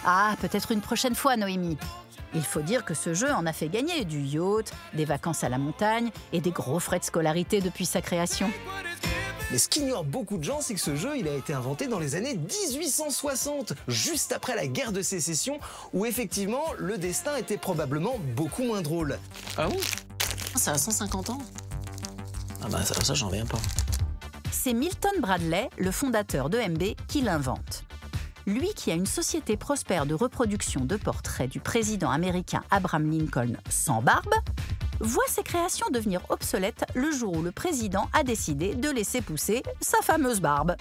Ah, peut-être une prochaine fois, Noémie. Il faut dire que ce jeu en a fait gagner du yacht, des vacances à la montagne et des gros frais de scolarité depuis sa création. Mais ce qu'ignorent beaucoup de gens, c'est que ce jeu, il a été inventé dans les années 1860, juste après la guerre de sécession, où effectivement, le destin était probablement beaucoup moins drôle. Ah bon? Ça a 150 ans? Ah bah ça j'en reviens pas. C'est Milton Bradley, le fondateur d'EMB, qui l'invente. Lui qui a une société prospère de reproduction de portraits du président américain Abraham Lincoln sans barbe, voit ses créations devenir obsolètes le jour où le président a décidé de laisser pousser sa fameuse barbe.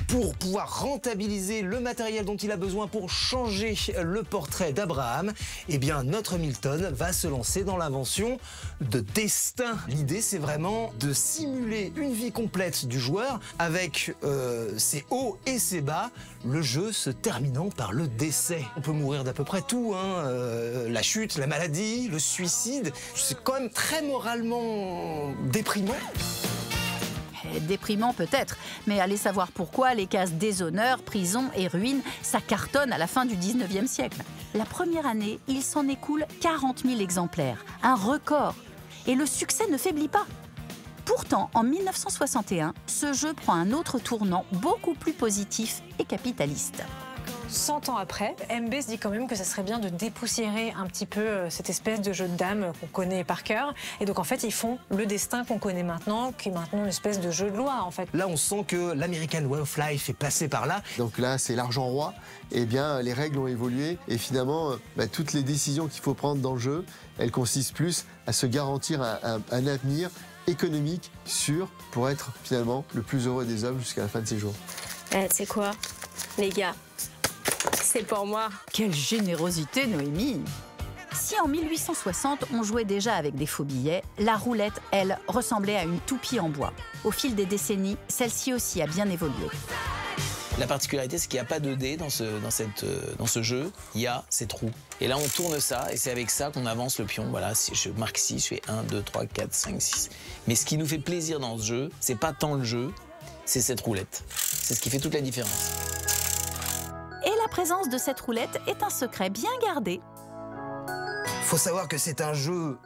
Pour pouvoir rentabiliser le matériel dont il a besoin pour changer le portrait d'Abraham, eh bien notre Milton va se lancer dans l'invention de Destin. L'idée, c'est vraiment de simuler une vie complète du joueur avec ses hauts et ses bas, le jeu se terminant par le décès. On peut mourir d'à peu près tout, la chute, la maladie, le suicide. C'est quand même très moralement déprimant. Déprimant peut-être, mais allez savoir pourquoi les cases déshonneur, prison et ruine, ça cartonne à la fin du 19e siècle. La première année, il s'en écoule 40 000 exemplaires, un record. Et le succès ne faiblit pas. Pourtant, en 1961, ce jeu prend un autre tournant beaucoup plus positif et capitaliste. 100 ans après, MB se dit quand même que ça serait bien de dépoussiérer un petit peu cette espèce de jeu de dames qu'on connaît par cœur. Et donc en fait, ils font le destin qu'on connaît maintenant, qui est maintenant une espèce de jeu de loi en fait. Là, on sent que l'American Way of Life est passé par là. Donc là, c'est l'argent roi. Eh bien, les règles ont évolué. Et finalement, toutes les décisions qu'il faut prendre dans le jeu, elles consistent plus à se garantir un avenir économique sûr pour être finalement le plus heureux des hommes jusqu'à la fin de ses jours. Tu sais quoi, les gars? C'est pour moi. Quelle générosité, Noémie! Si en 1860, on jouait déjà avec des faux billets, la roulette, elle, ressemblait à une toupie en bois. Au fil des décennies, celle-ci aussi a bien évolué. La particularité, c'est qu'il n'y a pas de dés dans ce jeu, il y a ces trous. Et là, on tourne ça, et c'est avec ça qu'on avance le pion. Voilà, si je marque 6, je fais 1, 2, 3, 4, 5, 6. Mais ce qui nous fait plaisir dans ce jeu, c'est pas tant le jeu, c'est cette roulette. C'est ce qui fait toute la différence. Et la présence de cette roulette est un secret bien gardé. Faut savoir que c'est un jeu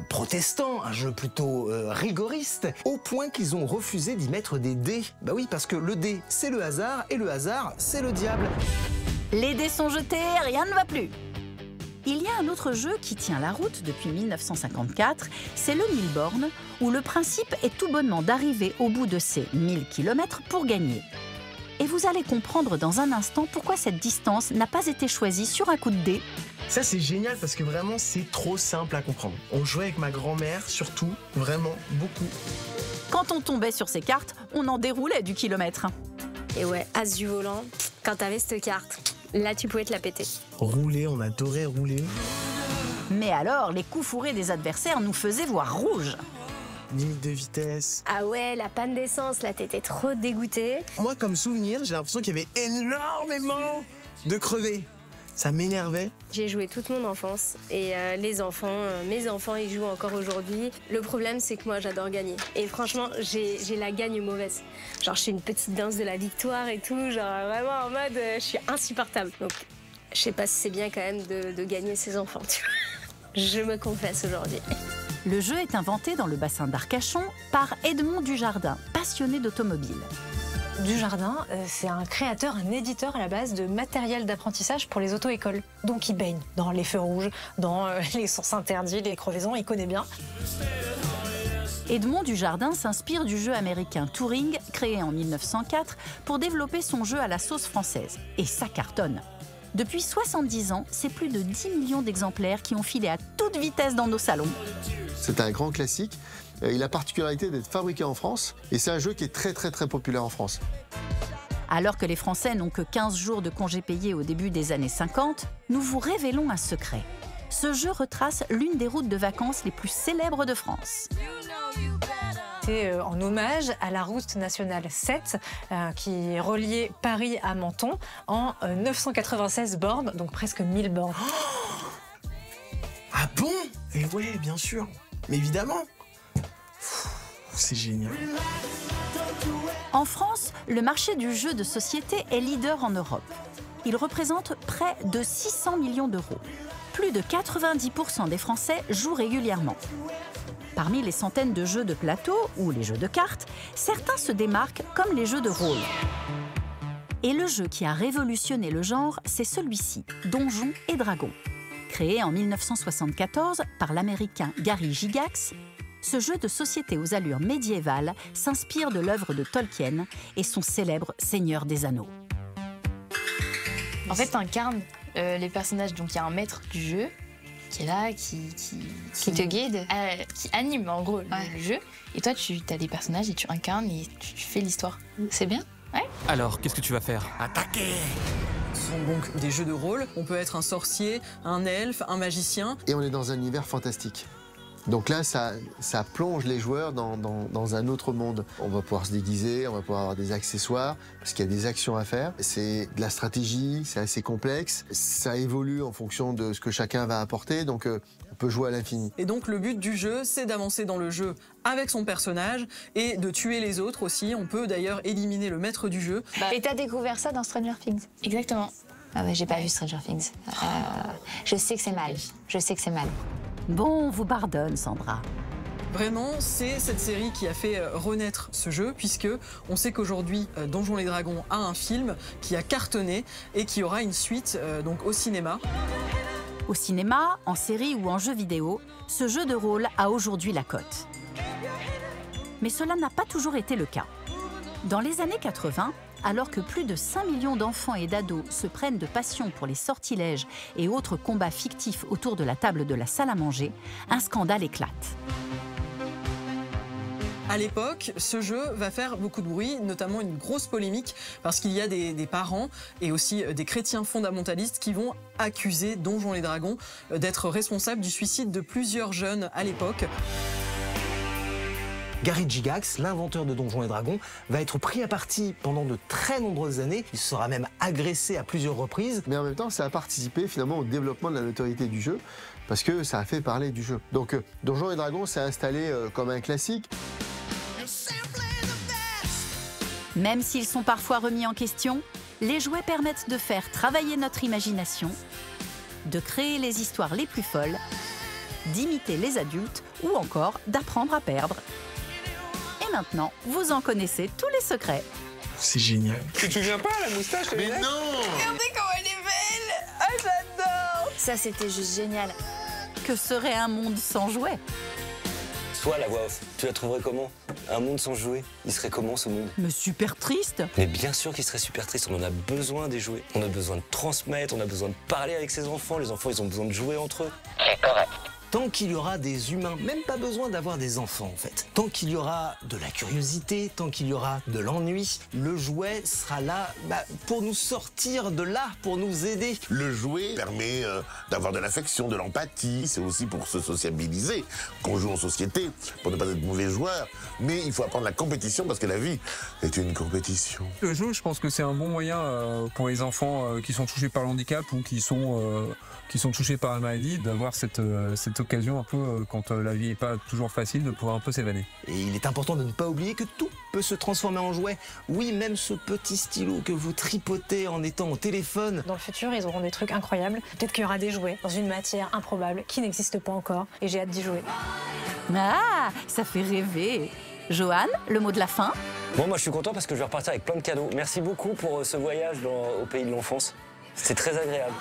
protestant, un jeu plutôt rigoriste, au point qu'ils ont refusé d'y mettre des dés. Bah oui, parce que le dé, c'est le hasard, et le hasard, c'est le diable. Les dés sont jetés, rien ne va plus. Il y a un autre jeu qui tient la route depuis 1954, c'est le 1000 bornes, où le principe est tout bonnement d'arriver au bout de ces 1000 km pour gagner. Et vous allez comprendre dans un instant pourquoi cette distance n'a pas été choisie sur un coup de dé. Ça, c'est génial parce que vraiment, c'est trop simple à comprendre. On jouait avec ma grand-mère, surtout, vraiment beaucoup. Quand on tombait sur ces cartes, on en déroulait du kilomètre. Et ouais, as du volant, quand t'avais cette carte, là tu pouvais te la péter. Rouler, on adorait rouler. Mais alors, les coups fourrés des adversaires nous faisaient voir rouge. Limite de vitesse. Ah ouais, la panne d'essence, là t'étais trop dégoûté. Moi, comme souvenir, j'ai l'impression qu'il y avait énormément de crevés. Ça m'énervait. J'ai joué toute mon enfance et les enfants, mes enfants, ils jouent encore aujourd'hui. Le problème, c'est que moi, j'adore gagner. Et franchement, j'ai la gagne mauvaise. Genre, je fais une petite danse de la victoire et tout, genre vraiment en mode, je suis insupportable. Donc, je sais pas si c'est bien quand même de gagner ses enfants, tu vois. Je me confesse aujourd'hui. Le jeu est inventé dans le bassin d'Arcachon par Edmond Dujardin, passionné d'automobile. Dujardin, c'est un créateur, un éditeur à la base de matériel d'apprentissage pour les auto-écoles. Donc il baigne dans les feux rouges, dans les sens interdits, les crevaisons, il connaît bien. Edmond Dujardin s'inspire du jeu américain Touring, créé en 1904, pour développer son jeu à la sauce française. Et ça cartonne. Depuis 70 ans, c'est plus de 10 millions d'exemplaires qui ont filé à toute vitesse dans nos salons. C'est un grand classique. Il a la particularité d'être fabriqué en France et c'est un jeu qui est très populaire en France. Alors que les Français n'ont que 15 jours de congés payés au début des années 50, nous vous révélons un secret. Ce jeu retrace l'une des routes de vacances les plus célèbres de France. C'est en hommage à la route nationale 7 qui reliait Paris à Menton en 996 bornes, donc presque 1000 bornes. Oh, ah bon? Et ouais, bien sûr. Mais évidemment. C'est génial. En France, le marché du jeu de société est leader en Europe. Il représente près de 600 millions d'euros. Plus de 90% des Français jouent régulièrement. Parmi les centaines de jeux de plateau ou les jeux de cartes, certains se démarquent comme les jeux de rôle. Et le jeu qui a révolutionné le genre, c'est celui-ci, Donjons et Dragons. Créé en 1974 par l'Américain Gary Gygax, ce jeu de société aux allures médiévales s'inspire de l'œuvre de Tolkien et son célèbre Seigneur des Anneaux. En fait, tu incarnes les personnages, donc il y a un maître du jeu qui est là, qui te guide, qui anime en gros le jeu. Et toi, tu as des personnages et tu incarnes et tu fais l'histoire. C'est bien? Ouais. Alors, qu'est-ce que tu vas faire? Attaquer! Ce sont donc des jeux de rôle. On peut être un sorcier, un elfe, un magicien. Et on est dans un univers fantastique. Donc là, ça plonge les joueurs dans un autre monde. On va pouvoir se déguiser, on va pouvoir avoir des accessoires, parce qu'il y a des actions à faire. C'est de la stratégie, c'est assez complexe. Ça évolue en fonction de ce que chacun va apporter, donc on peut jouer à l'infini. Et donc le but du jeu, c'est d'avancer dans le jeu avec son personnage et de tuer les autres aussi. On peut d'ailleurs éliminer le maître du jeu. Et t'as découvert ça dans Stranger Things? Exactement. Ah ouais, j'ai pas vu Stranger Things. Je sais que c'est mal. Je sais que c'est mal. Bon, on vous pardonne, Sandra. Vraiment, c'est cette série qui a fait renaître ce jeu, puisque on sait qu'aujourd'hui, Donjons et Dragons a un film qui a cartonné et qui aura une suite donc au cinéma. Au cinéma, en série ou en jeu vidéo, ce jeu de rôle a aujourd'hui la cote. Mais cela n'a pas toujours été le cas. Dans les années 80, alors que plus de 5 millions d'enfants et d'ados se prennent de passion pour les sortilèges et autres combats fictifs autour de la table de la salle à manger, un scandale éclate. À l'époque, ce jeu va faire beaucoup de bruit, notamment une grosse polémique, parce qu'il y a des parents et aussi des chrétiens fondamentalistes qui vont accuser Donjons et Dragons d'être responsables du suicide de plusieurs jeunes à l'époque. Gary Gygax, l'inventeur de Donjons et Dragons, va être pris à partie pendant de très nombreuses années. Il sera même agressé à plusieurs reprises. Mais en même temps, ça a participé finalement au développement de la notoriété du jeu, parce que ça a fait parler du jeu. Donc Donjons et Dragons s'est installé comme un classique. Même s'ils sont parfois remis en question, les jouets permettent de faire travailler notre imagination, de créer les histoires les plus folles d'imiter les adultes ou encore d'apprendre à perdre. Et maintenant, vous en connaissez tous les secrets. C'est génial. Tu te souviens pas, la moustache? Mais non! Regardez comment elle est belle! Ah, j'adore! Ça, c'était juste génial. Que serait un monde sans jouets? Toi, la voix off, tu la trouverais comment? Un monde sans jouets, il serait comment ce monde? Mais super triste. Mais bien sûr qu'il serait super triste, on en a besoin des jouets. On a besoin de transmettre, on a besoin de parler avec ses enfants. Les enfants, ils ont besoin de jouer entre eux. Tant qu'il y aura des humains, même pas besoin d'avoir des enfants en fait. Tant qu'il y aura de la curiosité, tant qu'il y aura de l'ennui, le jouet sera là pour nous sortir de là, pour nous aider. Le jouet permet d'avoir de l'affection, de l'empathie. C'est aussi pour se sociabiliser qu'on joue en société, pour ne pas être mauvais joueur. Mais il faut apprendre la compétition parce que la vie est une compétition. Le jeu, je pense que c'est un bon moyen pour les enfants qui sont touchés par le handicap ou qui sont touchés par la maladie, d'avoir cette occasion un peu, quand la vie n'est pas toujours facile, de pouvoir un peu s'évader. Et il est important de ne pas oublier que tout peut se transformer en jouet. Oui, même ce petit stylo que vous tripotez en étant au téléphone. Dans le futur, ils auront des trucs incroyables. Peut-être qu'il y aura des jouets dans une matière improbable qui n'existe pas encore. Et j'ai hâte d'y jouer. Ah, ça fait rêver. Johan, le mot de la fin? Bon, moi je suis content parce que je vais repartir avec plein de cadeaux. Merci beaucoup pour ce voyage au pays de l'enfance. C'était très agréable.